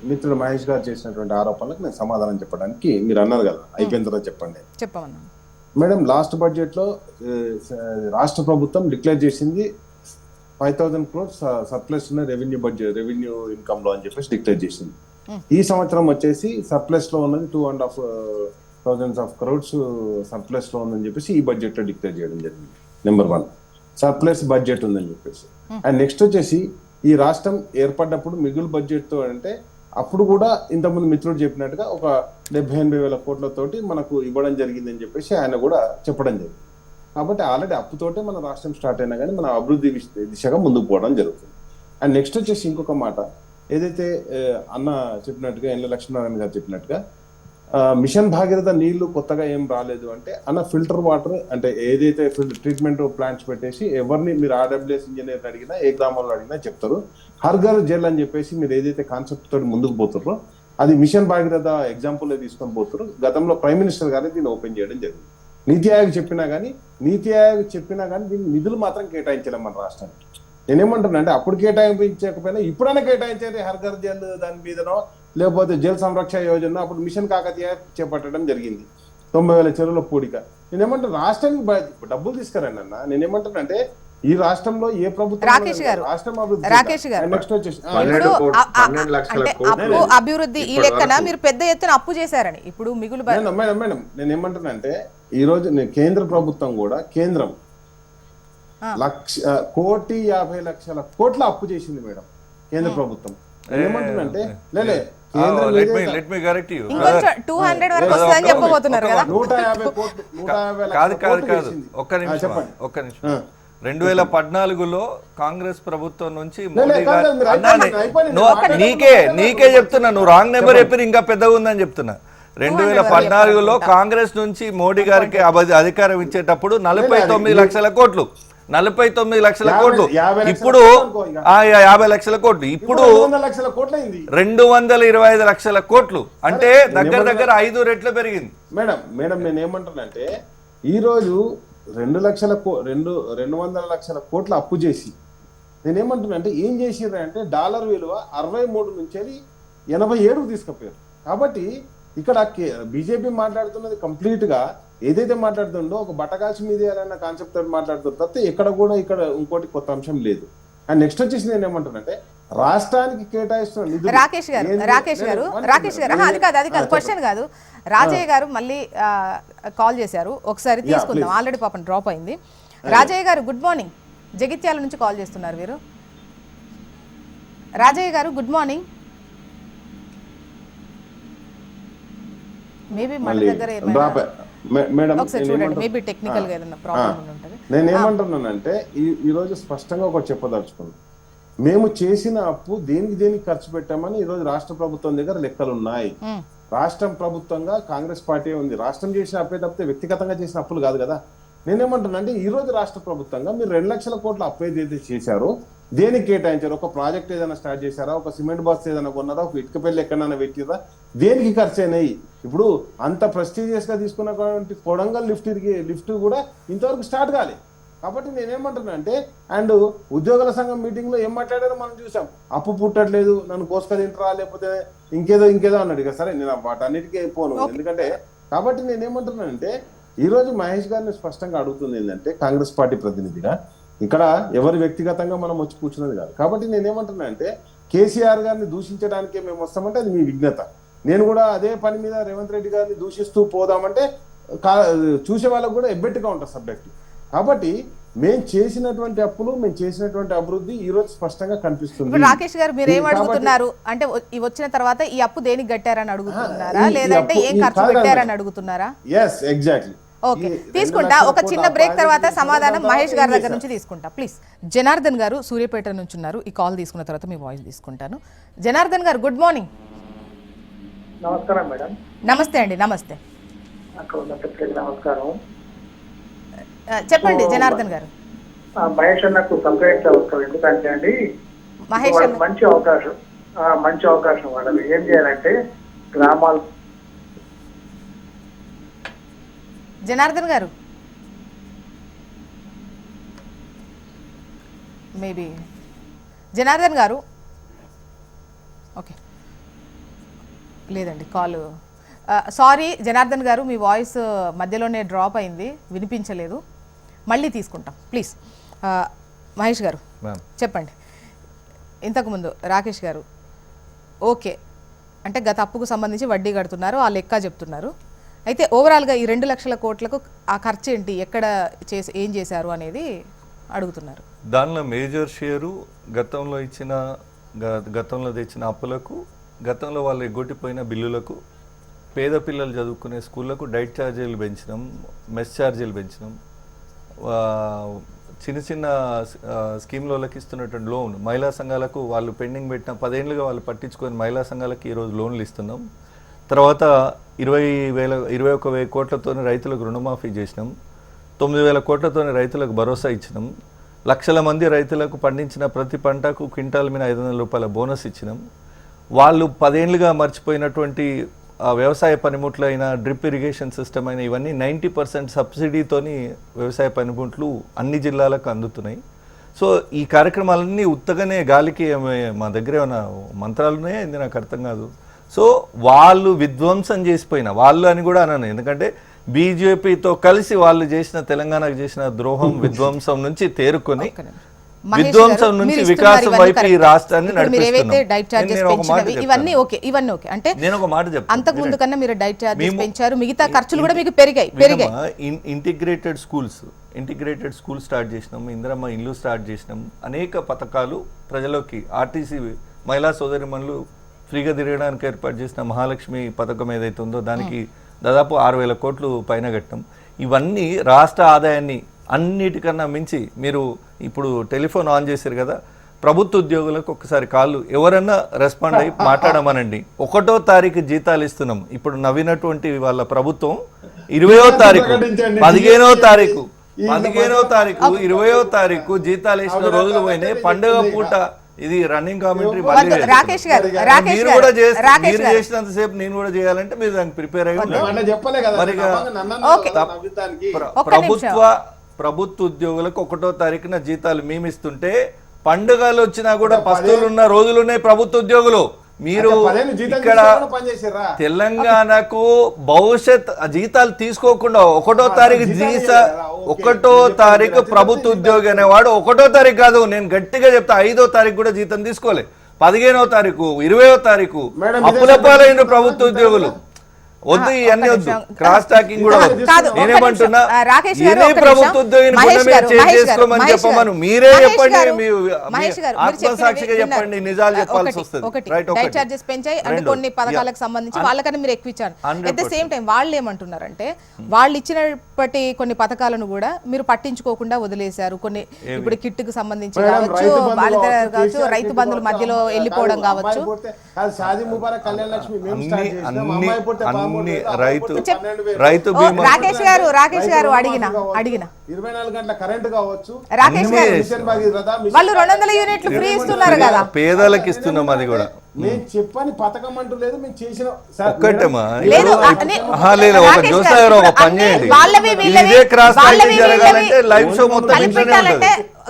మిత్రుడు మహేష్ గారు చేసినటువంటి ఆరోపణలకు నేను సమాధానం చెప్పడానికి మీరు అన్నారు కదా, అయిపోయిన తర్వాత చెప్పండి. చెప్పమన్నా మేడం, లాస్ట్ బడ్జెట్ లో రాష్ట్ర ప్రభుత్వం డిక్లేర్ చేసింది 5,000 crores సర్ప్లస్ ఉన్న రెవెన్యూ ఇన్కమ్ లో అని చెప్పేసి డిక్లేర్ చేసింది. ఈ సంవత్సరం వచ్చేసి సర్ప్లస్ లో ఉన్నది 2.5 crores సర్ప్లస్ లో ఉందని చెప్పేసి ఈ బడ్జెట్ లో డిక్లేర్ చేయడం జరిగింది. నెంబర్ 1 సర్ప్లస్ బడ్జెట్ ఉందని చెప్పేసి. అండ్ నెక్స్ట్ వచ్చేసి ఈ రాష్ట్రం ఏర్పడ్డప్పుడు మిగులు బడ్జెట్ తో అంటే అప్పుడు కూడా ఇంతకుముందు మిత్రుడు చెప్పినట్టుగా ఒక 70-80 కోట్లతోటి మనకు ఇవ్వడం జరిగిందని చెప్పేసి ఆయన కూడా చెప్పడం జరిగింది. కాబట్టి ఆల్రెడీ అప్పుతోటే మన రాష్ట్రం స్టార్ట్ అయినా కానీ మన అభివృద్ధి దిశగా ముందుకు పోవడం జరుగుతుంది. అండ్ నెక్స్ట్ వచ్చేసి ఇంకొక మాట ఏదైతే అన్న చెప్పినట్టుగా ఎన్ల లక్ష్మీనారాయణ గారు చెప్పినట్టుగా మిషన్ భాగీరథ నీళ్లు కొత్తగా ఏం రాలేదు అంటే అన్న ఫిల్టర్ వాటర్ అంటే ఏదైతే ట్రీట్మెంట్ ప్లాంట్స్ పెట్టేసి ఎవరిని మీరు ఆర్డబ్ల్యూఎస్ ఇంజనీర్ అడిగినా ఏ గ్రామంలో అడిగినా చెప్తారు. హర్ ఘర్ జల్ అని చెప్పేసి మీరు ఏదైతే కాన్సెప్ట్ తోటి ముందుకు పోతారో అది మిషన్ భాగీరథ ఎగ్జాంపుల్ తీసుకొని పోతారు. గతంలో ప్రైమ్ మినిస్టర్ గారు దీన్ని ఓపెన్ చేయడం జరిగింది. నీతి ఆయోగ్ చెప్పినా కానీ దీన్ని నిధులు మాత్రం కేటాయించలేం మన రాష్ట్రానికి. నేనేమంటున్నా అంటే అప్పుడు కేటాయించకపోయినా ఇప్పుడైనా కేటాయించేది హర్ ఘర్ జల్ దాని మీదనో లేకపోతే జల్ సంరక్షణ యోజన అప్పుడు మిషన్ కాకతీయ చేపట్టడం జరిగింది. 90,000 చెరువుల పూడిక. నేనేమంటున్నా రాష్ట్రానికి డబ్బులు తీసుకురండి అన్న. నేనేమంటున్నా అంటే ఈ రాష్ట్రంలో ఏ ప్రభుత్వం రాష్ట్రం నెక్స్ట్ వచ్చేసి అభివృద్ధి ఈ లెక్కన మీరు పెద్ద ఎత్తున అప్పు చేశారని ఇప్పుడు మిగులు మేడం నేనేమంటున్నా అంటే ఈ రోజు కేంద్ర ప్రభుత్వం కూడా కేంద్రం 1,50,00,000 కోట్ల అప్పు చేసింది మేడం కేంద్ర ప్రభుత్వం. ఏమంటుందంటే లేలే let me correct you. 200 వరకు వస్తుందని చెప్పబోతున్నారు కదా. 150 కోట్లు కాదు ఒక్క నిమిషం 2014లో కాంగ్రెస్ ప్రభుత్వం నుంచి మోడీ గారు నీకే చెప్తున్నా, నువ్వు రాంగ్ నెంబర్ చెప్పి ఇంకా పెద్దగా ఉందని చెప్తున్నా. 2014లో కాంగ్రెస్ నుంచి మోడీ గారికి అధికారం ఇచ్చేటప్పుడు 49 లక్షల కోట్లు ఇప్పుడు 50 లక్షల కోట్లు ఇప్పుడు 225 లక్షల కోట్లు అంటే దగ్గర 5 రెట్లు పెరిగింది. మేడం నేను ఏమంటానంటే ఈ రోజు 200 లక్షల కోట్ల అప్పు చేసి నేనేమంటున్నా అంటే ఏం చేసిర్రు అంటే డాలర్ విలువ 63 నుంచి 87 తీసుకుపోయారు. కాబట్టి ఇక్కడ బీజేపీ మాట్లాడుతున్నది కంప్లీట్ గా ఏదైతే మాట్లాడుతుండో ఒక బట్టకాల్సి మీద అన్న కాన్సెప్ట్ మాట్లాడుతుంది తప్పితే ఎక్కడ కూడా ఇక్కడ ఇంకోటి కొత్త అంశం లేదు. అండ్ నెక్స్ట్ వచ్చేసి నేను ఏమంటానంటే రాష్ట్రానికి కేటాయిస్తున్న నిధులు రాకేష్ గారు అది కాదు క్వశ్చన్ కాదు. రాజయ్య గారు మళ్ళీ కాల్ చేశారు, ఒకసారి తీసుకుందాం. ఆల్రెడీ పాపం డ్రాప్ అయింది. రాజయ్య గారు గుడ్ మార్నింగ్, జగిత్యాల నుంచి కాల్ చేస్తున్నారు వీరు. రాజయ్య గారు గుడ్ మార్నింగ్. మేబీ మన దగ్గర ఒకసారి చూడండి, మేబీ టెక్నికల్ గా ఏదైనా ప్రాబ్లం ఉంటుంది. నేనేమంటున్నానంటే ఈ రోజు స్పష్టంగా ఒకటి చెప్పదలుచుకున్నాను. మేము చేసిన అప్పు దేనికి ఖర్చు పెట్టామని ఈ రోజు రాష్ట్ర ప్రభుత్వం దగ్గర లెక్కలు ఉన్నాయి. రాష్ట్రం ప్రభుత్వంగా కాంగ్రెస్ పార్టీ ఉంది. రాష్ట్రం చేసిన అప్పే తప్పితే వ్యక్తిగతంగా చేసిన అప్పులు కాదు కదా. నేనేమంటున్నా అంటే ఈ రోజు రాష్ట్ర ప్రభుత్వంగా మీరు 2 లక్షల కోట్ల అప్పు ఏదైతే చేశారో దేనికి కేటాయించారు? ఒక ప్రాజెక్ట్ ఏదైనా స్టార్ట్ చేశారా? ఒక సిమెంట్ బస్ ఏదైనా కొన్నారా? ఒక ఇటుక పెళ్లి ఎక్కడైనా పెట్టిరా? దేనికి ఖర్చు అయినాయి? ఇప్పుడు అంత ప్రెస్టీజియస్ గా తీసుకున్నటువంటి కొడంగల్ లిఫ్ట్ కూడా ఇంతవరకు స్టార్ట్ కాలే. కాబట్టి నేనేమంటున్నా అంటే అండ్ ఉద్యోగుల సంఘం మీటింగ్ లో ఏం మాట్లాడారో మనం చూసాం. అప్పు పుట్టట్లేదు, నన్ను కోసుక తింటరా లేకపోతే ఇంకేదో అన్నాడు. ఇక సరే నేను వాటన్నిటికీ పోను, ఎందుకంటే కాబట్టి నేనేమంటున్నానంటే ఈ రోజు మహేష్ గారిని స్పష్టంగా అడుగుతుంది ఏంటంటే కాంగ్రెస్ పార్టీ ప్రతినిధిగా ఇక్కడ ఎవరు వ్యక్తిగతంగా మనం వచ్చి కూర్చున్నది కాదు. కాబట్టి నేనేమంటున్నా అంటే కేసీఆర్ గారిని దూషించడానికే మేము వస్తామంటే అది మీ విఘ్నత. నేను కూడా అదే పని మీద రేవంత్ రెడ్డి గారిని దూషిస్తూ పోదామంటే చూసే వాళ్ళకు కూడా ఎబ్బెట్టుగా ఉంటుంది సబ్జెక్ట్. కాబట్టి మేము చేసినటువంటి అప్పులు, మేము చేసినటువంటి అభివృద్ధి ఈ రోజు స్పష్టంగా కనిపిస్తుంది. రాకేష్ గారు మీరు ఏం అడుగుతున్నారు అంటే వచ్చిన తర్వాత ఈ అప్పు దేనికి కట్టారని అడుగుతున్నారా, లేదంటే ఏం ఖర్చు పెట్టారని అడుగుతున్నారా? Yes exactly. ఓకే, తీసుకుంటా. ఒక చిన్న బ్రేక్ తర్వాత సమాధానం మహేష్ గారి దగ్గర నుంచి తీసుకుంటా ప్లీజ్. జనార్దన్ గారు సూర్యాపేట నుంచి ఉన్నారు. ఈ కాల్ తీసుకున్న తర్వాత మీ వాయిస్ తీసుకుంటాను. జనార్దన్ గారు గుడ్ మార్నింగ్. నమస్కారం మేడం. నమస్తే అండి. నమస్తే, నమస్కారం. చెప్పండి జనార్దన్ గారు. మహేష్ అన్నకు సపరేట్ ఎందుకంటే అండి మహేష్ మంచి అవకాశం వాళ్ళకి ఏం చేయాలంటే గ్రామాలు. జనార్దన్ గారు మేబీ జనార్దన్ గారు ఓకే లేదండి కాల్. సారీ జనార్దన్ గారు, మీ వాయిస్ మధ్యలోనే డ్రాప్ అయింది, వినిపించలేదు. మళ్ళీ తీసుకుంటాం ప్లీజ్. మహేష్ గారు చెప్పండి. ఇంతకుముందు రాకేష్ గారు ఓకే అంటే గత అప్పుకు సంబంధించి వడ్డీ కడుతున్నారు, ఆ లెక్క చెప్తున్నారు. అయితే ఓవరాల్గా ఈ 2 లక్షల కోట్లకు ఆ ఖర్చు ఏంటి, ఎక్కడ ఏం చేశారు అనేది అడుగుతున్నారు. దానిలో మేజర్ షేరు గతంలో తెచ్చిన అప్పులకు, గతంలో వాళ్ళు ఎగ్గొట్టిపోయిన బిల్లులకు, పేద పిల్లలు చదువుకునే స్కూళ్ళకు డైట్ ఛార్జీలు పెంచినాం, మెస్ ఛార్జీలు పెంచినాం, చిన్న చిన్న స్కీమ్లకి ఇస్తున్నటువంటి లోన్, మహిళా సంఘాలకు వాళ్ళు పెండింగ్ పెట్టిన 10 ఏళ్ళుగా వాళ్ళు పట్టించుకొని మహిళా సంఘాలకు ఈరోజు లోన్లు ఇస్తున్నాం. తర్వాత 21,000 కోట్లతో రైతులకు రుణమాఫీ చేసినాం, 9,000 కోట్లతో రైతులకు భరోసా ఇచ్చినాం, లక్షల మంది రైతులకు పండించిన ప్రతి పంటకు క్వింటాల్ మీద 500 రూపాయల బోనస్ ఇచ్చినాం. వాళ్ళు 10 ఏళ్ళుగా మర్చిపోయినటువంటి వ్యవసాయ పనిముట్లు అయిన డ్రిప్ ఇరిగేషన్ సిస్టమ్ అయిన ఇవన్నీ 90% సబ్సిడీతోని వ్యవసాయ పనిముట్లు అన్ని జిల్లాలకు అందుతున్నాయి. సో ఈ కార్యక్రమాలన్నీ ఉత్తగానే గాలికి మా దగ్గర ఏమైనా మంత్రాలునే ఇది నాకు అర్థం కాదు. సో వాళ్ళు విధ్వంసం చేసిపోయిన వాళ్ళు అని కూడా అన్నాను, ఎందుకంటే బీజేపీతో కలిసి వాళ్ళు చేసిన తెలంగాణకు చేసిన ద్రోహం విధ్వంసం నుంచి తేరుకొని విధ్వంసం నుంచి వికాసం వైపు ఈ రాష్ట్రాన్ని నడిపిస్తున్నాం. ఇవన్నీ ఓకే. అంటే నేను ఒక మాట చెప్తాను, అంతకు ముందు కన్నా మీరు డైట్ ఛార్జెస్ పెంచారు, మిగతా ఖర్చులు కూడా మీకు పెరిగాయి. ఇంటిగ్రేటెడ్ స్కూల్ స్టార్ట్ చేసినాం, ఇందిరమ్మ ఇల్లు స్టార్ట్ చేసినాం, అనేక పథకాలు ప్రజలకి, ఆర్టీసీ మహిళా సోదరిమణులు ఫ్రీగా తిరగడానికి ఏర్పాటు చేసిన మహాలక్ష్మి పథకం ఏదైతే ఉందో దానికి దాదాపు 6,000 కోట్లు పైన కట్టాం. ఇవన్నీ రాష్ట్ర ఆదాయాన్ని అన్నిటికన్నా మించి, మీరు ఇప్పుడు టెలిఫోన్ ఆన్ చేశారు కదా, ప్రభుత్వ ఉద్యోగులకు ఒక్కసారి కాళ్ళు ఎవరన్నా రెస్పాండ్ అయ్యి మాట్లాడమనండి. 1వ తారీఖు జీతాలు ఇస్తున్నాం. ఇప్పుడు నవ్వినటువంటి వాళ్ళ ప్రభుత్వం 20వ తారీఖు 15వ తారీఖు 20వ తారీఖు జీతాలు వేసిన రోజులు పోయినాయి. పండుగ పూట ఇది రన్నింగ్ కామెంటరీ మీరు కూడా మీరు చేసినంతసేపు నేను కూడా చేయాలంటే మీరు దానికి ప్రిపేర్ అయ్యి ప్రభుత్వ ఉద్యోగులకు 1వ తారీఖున జీతాలు మేమిస్తుంటే పండుగలు వచ్చినా కూడా పస్తులు ఉన్న రోజులున్నాయి ప్రభుత్వ ఉద్యోగులు. మీరు ఇక్కడ తెలంగాణకు భవిష్యత్ జీతాలు తీసుకోకుండా 1వ తారీఖు 1వ తారీఖు ప్రభుత్వ ఉద్యోగి అనేవాడు 1వ తారీఖు కాదు, నేను గట్టిగా చెప్తా 5వ తారీఖు కూడా జీతం తీసుకోలే, 15వ తారీఖు 20వ తారీఖు అప్పుల పాలైన ప్రభుత్వ ఉద్యోగులు. వద్దు ఇవన్నీ వద్దు, క్రాస్ టాకింగ్ కూడా వద్దు. నేనేమంటున్నా, ప్రభుత్వ ఉద్యోగిని చేసుకోమని చెప్పమను, మీరే చెప్పండి, ఆత్మసాక్షిగా చెప్పండి, నిజాలు చెప్పాల్సి వస్తుంది. డైట్ చార్జెస్ పెంచాయి అంటే కొన్ని పథకాలకు సంబంధించి వాళ్ళకన్నా మీరు ఎక్కువ ఇచ్చారు. అట్ ద సేమ్ టైం వాళ్ళు ఏమంటున్నారంటే వాళ్ళు ఇచ్చినప్పటి కొన్ని పథకాలను కూడా మీరు పట్టించుకోకుండా వదిలేశారు. కొన్ని ఇప్పుడు కిట్ కు సంబంధించి కావచ్చు, బాలికలు కావచ్చు, రైతు బంధువుల మధ్యలో వెళ్ళిపోవడం కావచ్చు, రైతు బీమా. రాకేష్ గారు అడిగిన 24 గంటల కరెంట్ కావచ్చు, రాకేష్ గారు వాళ్ళు 200 యూనిట్లు ఫ్రీ ఇస్తున్నారు కదా, పేదలకు ఇస్తున్నాం. అది కూడా నేను చెప్పని పథకం అంటూ లేదు, మేము చేసిన ఒక్కటేమా లేదు. ఒక జోసాగర్ ఒక పని చేయండి, ఇదే క్రాస్ టాకింగ్ జరగాలంటే లైవ్ షో మొత్తం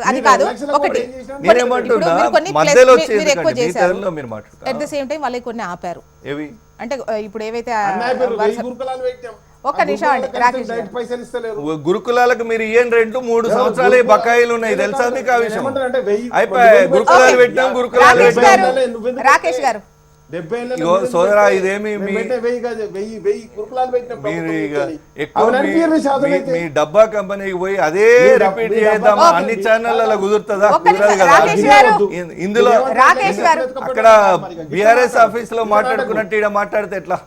అది కాదు. ఒకటి నేనేమంటున్నా, మధ్యలో వచ్చేది మీరు మాట్లాడుతారు. అట్ ద సేమ్ టైం వాళ్ళకి కొన్ని ఆపారు. ఏవి అంటే ఇప్పుడు ఏవైతే ఒక్క నిమిషం అండి, గురుకులాలకు మీరు ఏం 2-3 సంవత్సరాలే బకాయిలు ఉన్నాయి తెలుసా మీకు? ఆ విషయం అయిపోయి గురుకులాలు పెట్టాం, గురుకులాలు రాకేష్ గారు సోదరా ఇదేమి మీ డబ్బా కంపెనీకి పోయి అదే రిపీట్ చేద్దామా? అన్ని ఛానళ్ళలో కుదురుతుందా? కుదరదు కదా. ఇందులో అక్కడ బిఆర్ఎస్ ఆఫీస్ లో మాట్లాడుకున్నట్టు ఇక్కడ మాట్లాడితే ఎట్లా?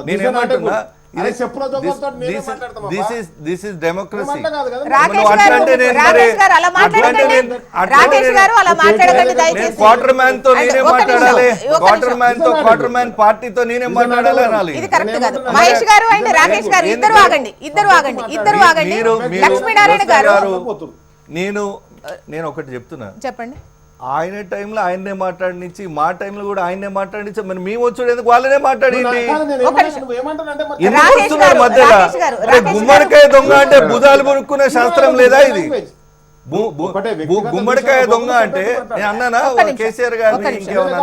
నేనేమంటున్నా, this is democracy. Quarter man తో నేనే మాట్లాడాలి, క్వార్టర్ మ్యాన్ పార్టీతో నేనే మాట్లాడాలి అనాలి. మహేష్ గారు అండ్ రాకేష్ గారు ఇద్దరు ఆగండి. లక్ష్మీనారాయణ గారు నేను ఒకటి చెప్తున్నా, చెప్పండి. ఆయన టైంలో ఆయన్నే మాట్లాడినిచ్చి, మా టైంలో కూడా ఆయన్నే మాట్లాడించి, మరి మేము వచ్చాడు ఎందుకు వాళ్ళనే మాట్లాడింది? గుమ్మడికాయ దొంగ అంటే భుజాలు కొనుక్కునే శాస్త్రం లేదా ఇది? గుమ్మడికాయ దొంగ అంటే నేను అన్నానా కేసీఆర్ గారిని ఇంకేమన్నా?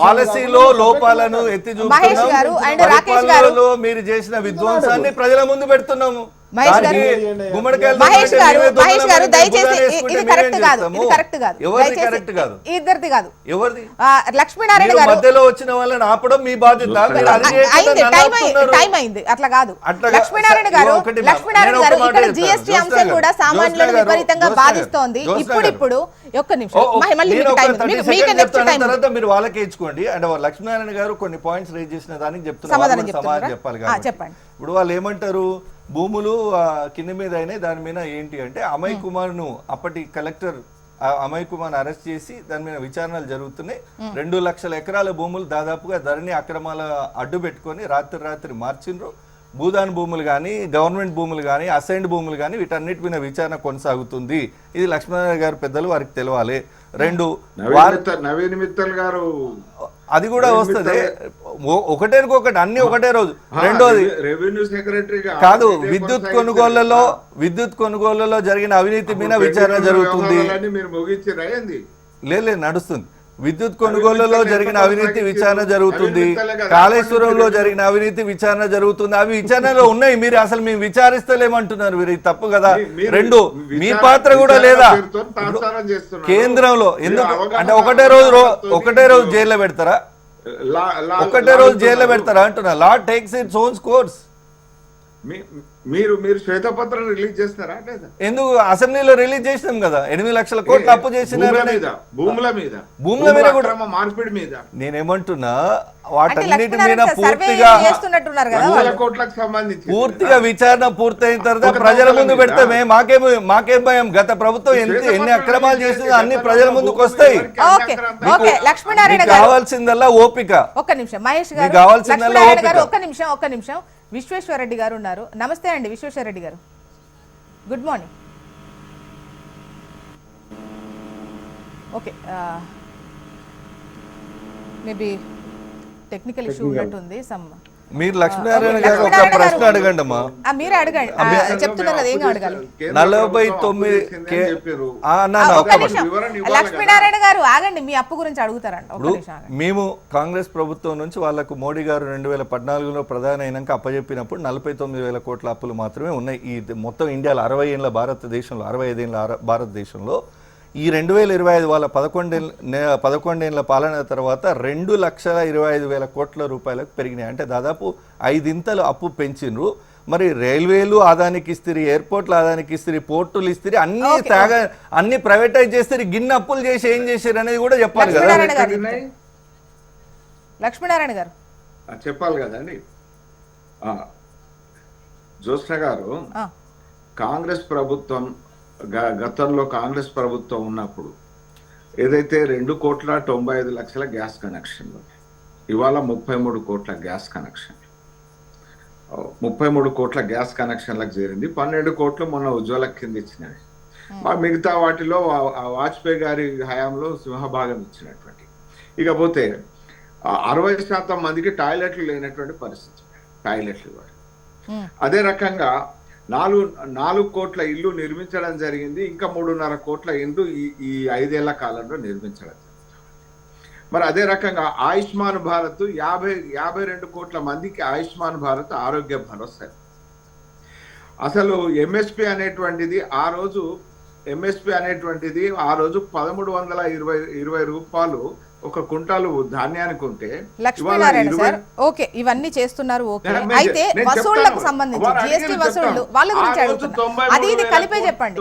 పాలసీలో లోపాలను ఎత్తి చూపుతున్నాం, మీరు చేసిన విధ్వంసాన్ని ప్రజల ముందు పెడుతున్నాము. మహేష్ గారు, మహేష్ గారు దయచేసి ఇది కరెక్ట్ కాదు, ఇది కరెక్ట్ కాదు, కరెక్ట్ కాదు, ఇద్దరిది కాదు, ఎవరిది? లక్ష్మీనారాయణ గారు మధ్యలో వచ్చిన వాళ్ళని ఆపడం మీ బాధ్యత. టైం అయింది, అట్లా కాదు. లక్ష్మీనారాయణ గారు ఇక్కడ జిఎస్టీ అంశం కూడా సామాన్యులను విపరీతంగా బాధిస్తోంది. ఇప్పుడు ఒక్క నిమిషం, మళ్ళీ మీరు వాళ్ళకే ఇచ్చుకోండి. అండ్ లక్ష్మీనారాయణ గారు కొన్ని పాయింట్స్ రేజ్ చేసిన దానికి సమాధానం చెప్పాలి. చెప్పండి. ఇప్పుడు వాళ్ళు ఏమంటారు, భూములు కింద మీద అయినాయి, దాని మీద ఏంటి అంటే అమయ్ కుమార్ ను అప్పటి కలెక్టర్ అమయ్ కుమార్ అరెస్ట్ చేసి దాని మీద విచారణలు జరుగుతున్నాయి. 2 లక్షల ఎకరాల భూములు దాదాపుగా ధరణి అక్రమాల అడ్డు పెట్టుకొని రాత్రి మార్చిండ్రు. భూదాన్ భూములు కానీ, గవర్నమెంట్ భూములు కానీ, అసైన్డ్ భూములు కానీ, వీటన్నిటి మీద విచారణ కొనసాగుతుంది. ఇది లక్ష్మీనారాయణ గారు పెద్దలు వారికి తెలవాలి. 2 నవీన్ మిత్తల్ గారు అది కూడా వస్తుంది. ఒకటి అన్ని ఒకటే రోజు. రెండోది రెవెన్యూ సెక్రటరీ కాదు, విద్యుత్ కొనుగోళ్లలో జరిగిన అవినీతి మీద విచారణ జరుగుతుంది. మీరు ముగించిరా ఏంది? లేదు, నడుస్తుంది. విద్యుత్ కొనుగోళ్లలో జరిగిన అవినీతి విచారణ జరుగుతుంది. కాళేశ్వరంలో జరిగిన అవినీతి విచారణ జరుగుతుంది. అవి విచారణలో ఉన్నాయి. మీరు అసలు మేము విచారిస్తలేమంటున్నారు. మీరు తప్పు కదా. 2 మీ పాత్ర కూడా లేదా కేంద్రంలో? ఎందుకు అంటే ఒకటే రోజు జైల్లో పెడతారా? ఒకటే రోజు జైల్లో పెడతారా అంటున్నా. లా టేక్స్ ఇట్స్ ఓన్ కోర్స్. మీరు శ్వేతపత్రం రిలీజ్ చేస్తారా? ఎందుకు? అసెంబ్లీలో రిలీజ్ చేసినాం కదా. 8 లక్షల కోట్లు అప్పు చేసినారు భూముల మీద కూడా మార్పిడి మీద. నేనేమంటున్నా, వాటన్నిటి మీద పూర్తిగా విచారణ పూర్తయిన తర్వాత ప్రజల ముందు పెడతామే. మాకేం భయం? గత ప్రభుత్వం ఎన్ని అక్రమాలు చేసిందో అన్ని ప్రజల ముందుకు వస్తాయి. కావాల్సిందల్లా ఓపిక. ఒక్క నిమిషం మహేష్ గారు, కావాల్సిందల్లా ఓపిక. ఒక్క నిమిషం. విశ్వేశ్వరరెడ్డి గారు ఉన్నారు. నమస్తే అండి విశ్వేశ్వరరెడ్డి గారు, good morning. Okay, maybe technical issue ఉన్నట్టుంది. మీరు లక్ష్మీనారాయణ గారు ఒక ప్రశ్న అడగండి అమ్మా. మీరే అడగండి, చెప్తున్నారు కదా, ఏం అడగాలి? 49 లక్ష్మీనారాయణ గారు ఆగండి, మీ అప్పు గురించి అడుగుతారంట. మేము కాంగ్రెస్ ప్రభుత్వం నుంచి వాళ్లకు మోడీ గారు 2014లో ప్రధాని అయినాక అప్పచెప్పినప్పుడు 49,000 కోట్ల అప్పులు మాత్రమే ఉన్నాయి. ఈ మొత్తం ఇండియాలో 60 ఏళ్ళ భారతదేశంలో, 65 ఏళ్ళ భారతదేశంలో ఈ 2025 వాళ్ళ 11 ఏళ్ళ పాలన తర్వాత 2,25,000 కోట్ల రూపాయలకు పెరిగినాయి. అంటే దాదాపు 5 ఇంతలు అప్పు పెంచిండ్రు. మరి రైల్వేలు ఆదానికి ఇస్తారు, ఎయిర్పోర్ట్లు ఆదానికి ఇస్తారు, పోర్టులు ఇస్తారు, అన్ని ప్రైవేటైజ్ చేస్తారు. గిన్నె అప్పులు చేసి ఏం చేశారు అనేది కూడా చెప్పాలి కదా. లక్ష్మీనారాయణ గారు చెప్పాలి కదండి. జ్యోత్స్న గారు, కాంగ్రెస్ ప్రభుత్వం గతంలో కాంగ్రెస్ ప్రభుత్వం ఉన్నప్పుడు ఏదైతే 2,95,00,000 గ్యాస్ కనెక్షన్లు, ఇవాళ 33 కోట్ల గ్యాస్ కనెక్షన్, 33 కోట్ల గ్యాస్ కనెక్షన్లకు చేరింది. 12 కోట్లు మొన్న ఉజ్వల కింద ఇచ్చినవి. మిగతా వాటిలో వాజ్పేయి గారి హయాంలో సింహభాగం ఇచ్చినటువంటి. ఇకపోతే 60% మందికి టాయిలెట్లు లేనటువంటి పరిస్థితి, టాయిలెట్లు ఇవ్వడం. అదే రకంగా 4 కోట్ల ఇల్లు నిర్మించడం జరిగింది. ఇంకా 3.5 కోట్ల ఇల్లు ఈ 5 ఏళ్ల కాలంలో నిర్మించడం జరిగింది. మరి అదే రకంగా ఆయుష్మాన్ భారత్ 52 కోట్ల మందికి ఆయుష్మాన్ భారత్ ఆరోగ్య భరోసా. అసలు ఎంఎస్పి అనేటువంటిది ఆ రోజు 1320 రూపాయలు ఒక కుంటాలు ధాన్యానికి ఉంటే, లక్ష్మీనారాయణ సార్ ఓకే ఇవన్నీ చేస్తున్నారు. ఓకే, అయితే వసూళ్లకు సంబంధించి జిఎస్టీ వసూళ్లు వాళ్ళ గురించి అడుగుతున్నారు. అది ఇది కలిపే చెప్పండి,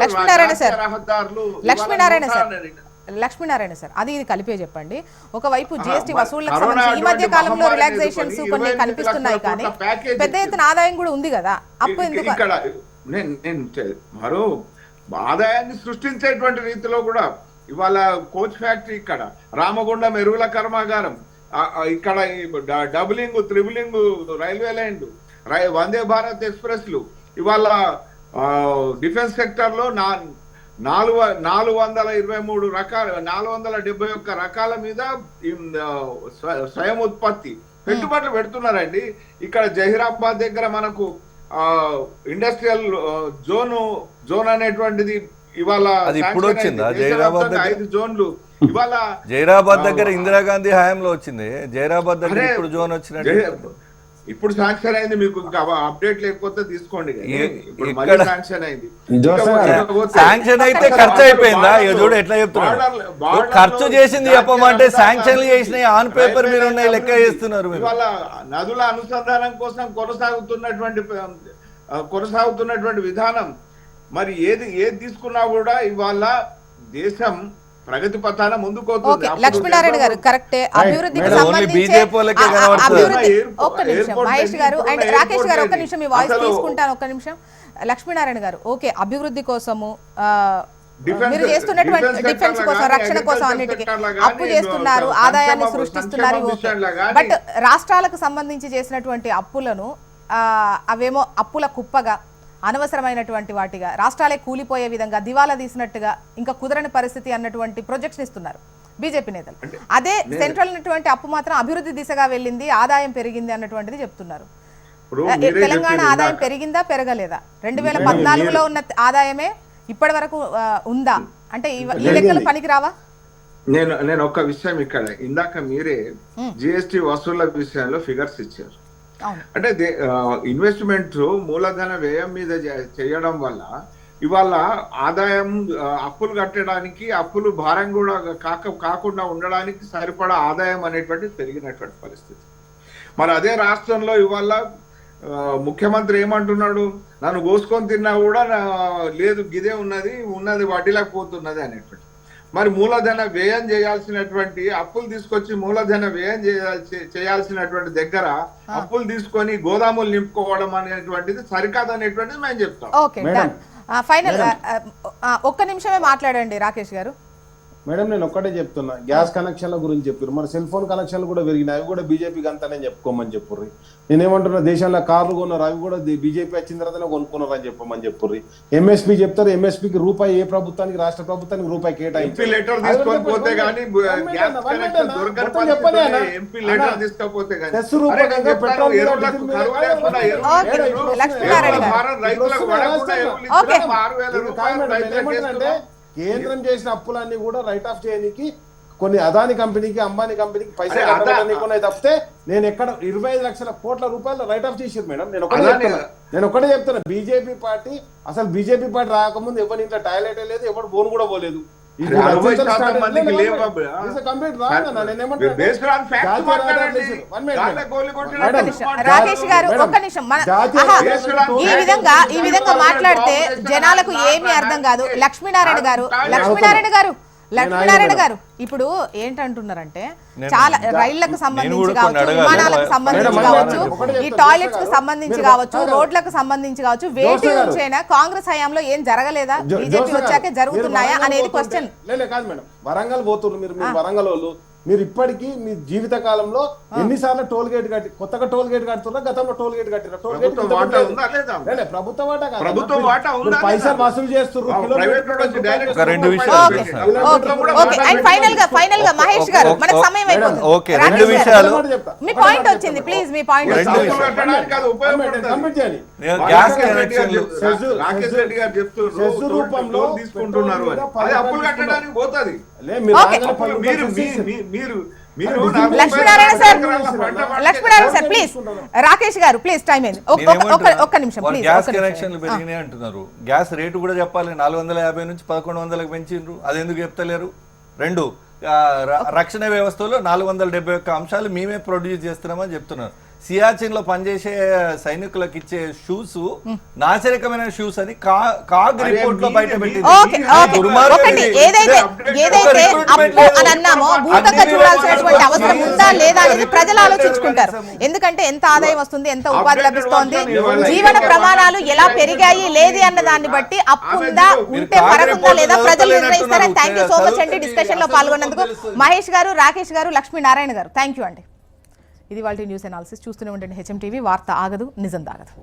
లక్ష్మీనారాయణ సార్ అది ఇది కలిపే చెప్పండి. ఒకవైపు జిఎస్టీ వసూళ్లకు సంబంధించి ఈ మధ్య కాలంలో రిలాక్సేషన్స్ కొన్ని కనిపిస్తున్నాయి, కానీ పెద్ద ఎత్తున ఆదాయం కూడా ఉంది కదా. అప్పు ఎందుకు? మరో ఆదాయాన్ని సృష్టించేటువంటి రీతిలో కూడా ఇవాళ కోచ్ ఫ్యాక్టరీ, ఇక్కడ రామగుండం ఎరువుల కర్మాగారం, ఇక్కడ డబులింగ్ త్రిబులింగ్ రైల్వే లైన్లు, వందే భారత్ ఎక్స్ప్రెస్లు, ఇవాళ డిఫెన్స్ సెక్టర్ లో 423 రకాల 471 రకాల మీద స్వయం ఉత్పత్తి పెట్టుబడులు పెడుతున్నారండి. ఇక్కడ జహీరాబాద్ దగ్గర మనకు ఇండస్ట్రియల్ జోన్ అనేటువంటిది ఇవాళ ఇప్పుడు వచ్చిందా? జైరాబాద్ 5 జోన్లు ఇవాళ జైరాబాద్ దగ్గర ఇందిరాగాంధీ హయాంలో వచ్చింది. జైరాబాద్ దగ్గర ఇప్పుడు జోన్ వచ్చినట్టు ఇప్పుడు శాంక్షన్ అయింది, మీకు ఇంకా అప్డేట్ లేకపోతే తీసుకోండి. ఇప్పుడు మళ్ళీ ఇక్కడ శాంక్షన్ అయింది. శాంక్షన్ అయితే ఖర్చు అయిపోయిందా? ఇక చూడు ఎట్లా చెప్తున్నారు, ఖర్చు చేసింది చెప్పమంటే శాంక్షన్లు చేసినాయి ఆన్ పేపర్ మీద ఉన్నాయి లెక్క చేస్తున్నారు. ఇవాళ నదుల అనుసంధానం కోసం కొనసాగుతున్నటువంటి విధానం మరి ఏది తీసుకున్నా కూడా ఇవాళ దేశం ప్రగతి పథాన ముందుకు లక్ష్మీనారాయణ గారు కరెక్టే. అభివృద్ధికి ఒక్క నిమిషం మహేష్ గారు అండ్ రాకేష్ గారు ఒక్క నిమిషం మీ వాయిస్ తీసుకుంటాను ఒక్క నిమిషం. లక్ష్మీనారాయణ గారు ఓకే, అభివృద్ధి కోసము మీరు చేస్తున్నటువంటి డిఫెన్స్ కోసం రక్షణ కోసం అన్నిటికీ అప్పు చేస్తున్నారు, ఆదాయాన్ని సృష్టిస్తున్నారు, ఓకే. బట్ రాష్ట్రాలకు సంబంధించి చేసినటువంటి అప్పులను అవేమో అప్పుల కుప్పగా అనవసరమైనటువంటి వాటిగా రాష్ట్రాలే కూలిపోయే విధంగా దివాలా తీసినట్టుగా ఇంకా కుదరని పరిస్థితి అన్నటువంటి ప్రొజెక్షన్ ఇస్తున్నారు బీజేపీ నేతలు. అదే సెంట్రల్ ఉన్నటువంటి అప్పు మాత్రం అభివృద్ధి దిశగా వెళ్ళింది, ఆదాయం పెరిగింది అన్నటువంటిది చెప్తున్నారు. తెలంగాణ ఆదాయం పెరిగిందా పెరగలేదా? 2014లో ఉన్న ఆదాయమే ఇప్పటి వరకు ఉందా? అంటే ఈ లెక్కలు పనికి రావా? నేను ఒక విషయం ఇక్కడ ఇందాక మీరే జిఎస్టీ వసూళ్ల విషయంలో ఫిగర్స్ ఇచ్చారు. అంటే ఇన్వెస్ట్మెంట్ మూలధన వ్యయం మీద చేయడం వల్ల ఇవాళ ఆదాయం అప్పులు కట్టడానికి అప్పులు భారం కూడా కాకుండా ఉండడానికి సరిపడా ఆదాయం అనేటువంటిది పెరిగినటువంటి పరిస్థితి. మరి అదే రాష్ట్రంలో ఇవాళ ముఖ్యమంత్రి ఏమంటున్నాడు, నన్ను కోసుకొని తిన్నా కూడా లేదు గిదే ఉన్నది వడ్డీలకు పోతున్నది అనేటువంటి. మరి మూలధన వ్యయం చేయాల్సినటువంటి అప్పులు తీసుకొచ్చి మూలధన వ్యయం చేయాల్సినటువంటి దగ్గర అప్పులు తీసుకొని గోదాములు నింపుకోవడం అనేటువంటిది సరికాదు అనేటువంటిది మేము చెప్తాం. Okay done. ఫైనల్ ఒక్క నిమిషమే మాట్లాడండి రాకేష్ గారు. మేడం నేను ఒక్కటే చెప్తున్నా, గ్యాస్ కనెక్షన్ల గురించి చెప్పారు, మరి సెల్ ఫోన్ కనెక్షన్లు కూడా పెరిగినాయి, అవి కూడా బీజేపీకి అంతానే చెప్పుకోమని చెప్పుర్రి. నేనేమంటున్నా, దేశంలో కార్లు కొన్నారు, అవి కూడా బీజేపీ వచ్చిన తర్వాతనే కొనుక్కున్నారని చెప్పమని చెప్పుర్రి. ఎంఎస్పీ చెప్తారు, ఎంఎస్పీకి రూపాయి ఏ ప్రభుత్వానికి రాష్ట్ర ప్రభుత్వానికి రూపాయి కేటాయించి కేంద్రం చేసిన అప్పులన్నీ కూడా రైట్ ఆఫ్ చేయడానికి కొన్ని అదాని కంపెనీకి అంబానీ కంపెనీకి పైసలు కట్టాలనుకున్నాయి తప్పితే నేను ఎక్కడ 25 లక్షల కోట్ల రూపాయలు రైట్ ఆఫ్ చేసారు మేడం. నేను ఒకటే చెప్తున్నా బీజేపీ పార్టీ అసలు బీజేపీ పార్టీ రాకముందు ఎవరి ఇంట్లో టాయిలెట్ లేదు, ఎవరు బోన్ కూడా పోలేదు. రాకేష్ గారు ఒక్క నిమిషం, ఈ విధంగా మాట్లాడితే జనాలకు ఏమీ అర్థం కాదు. లక్ష్మీనారాయణ గారు ఇప్పుడు ఏంటంటున్నారంటే చాలా రైళ్లకు సంబంధించి కావచ్చు, విమానాలకు సంబంధించి కావచ్చు, ఈ టాయిలెట్స్ కు సంబంధించి కావచ్చు, రోడ్లకు సంబంధించి కావచ్చు, వేటి నుంచైనా కాంగ్రెస్ హయాంలో ఏం జరగలేదా? బీజేపీ వచ్చాకే జరుగుతున్నాయా అనేది క్వశ్చన్. కాదు మేడం, వరంగల్ పోతున్నారు మీరు వరంగల్ వాళ్ళు, మీరు ఇప్పటికీ మీ జీవిత కాలంలో ఎన్నిసార్లు టోల్ గేట్ కట్టి కొత్తగా టోల్ గేట్ కడుతున్నా, గతంలో టోల్ గేట్ కట్టిన టోల్ గేట్ ప్రభుత్వ వాటా పైసలు వసూలు చేస్తున్నారు. ఫైనల్ గా మహేష్ గారు మనకు సమయం అయిపోతుంది, మీ పాయింట్ వచ్చింది, please me point. Lakshminarayana sir please, Rakesh గారు ప్లీజ్, టైం అయింది, ఒక్క నిమిషం ప్లీజ్. గ్యాస్ కనెక్షన్లు పెరిగినాయి అంటున్నారు, గ్యాస్ రేటు కూడా చెప్పాలి, 450 నుంచి 1100లకు పెంచిండ్రు, అది ఎందుకు చెప్తలేరు? రెండు, రక్షణ వ్యవస్థలో 471 అంశాలు మేమే ప్రొడ్యూస్ చేస్తున్నామని చెప్తున్నారు. సియాచిన్ లో పనిచేసే సైనికులకు ఇచ్చే షూస్ నాశరకమైన షూస్ అని కాగ్ రిపోర్ట్ లో బయట పెట్టింది. ఏదైతే అప్పు అని అన్నామో భూతంగా చూడాల్సినటువంటి అవసరం ఉందా లేదా అనేది ప్రజలు ఆలోచించుకుంటారు. ఎందుకంటే ఎంత ఆదాయం వస్తుంది, ఎంత ఉపాధి లభిస్తోంది, జీవన ప్రమాణాలు ఎలా పెరిగాయి లేదు అన్న దాన్ని బట్టి అప్పు ఉందా, ఉంటే ఫరక్ ఉందా లేదా ప్రజలు నిర్ణయిస్తారు. థ్యాంక్ యూ సో మచ్ అండి డిస్కషన్ లో పాల్గొన్నందుకు మహేష్ గారు, రాకేష్ గారు, లక్ష్మీనారాయణ గారు, థ్యాంక్ యూ అండి. ఇది వాళ్ళ న్యూస్ అనాలిసిస్. చూస్తూనే ఉండండి హెచ్ఎం టీవీ, వార్త ఆగదు, నిజం దాగదు.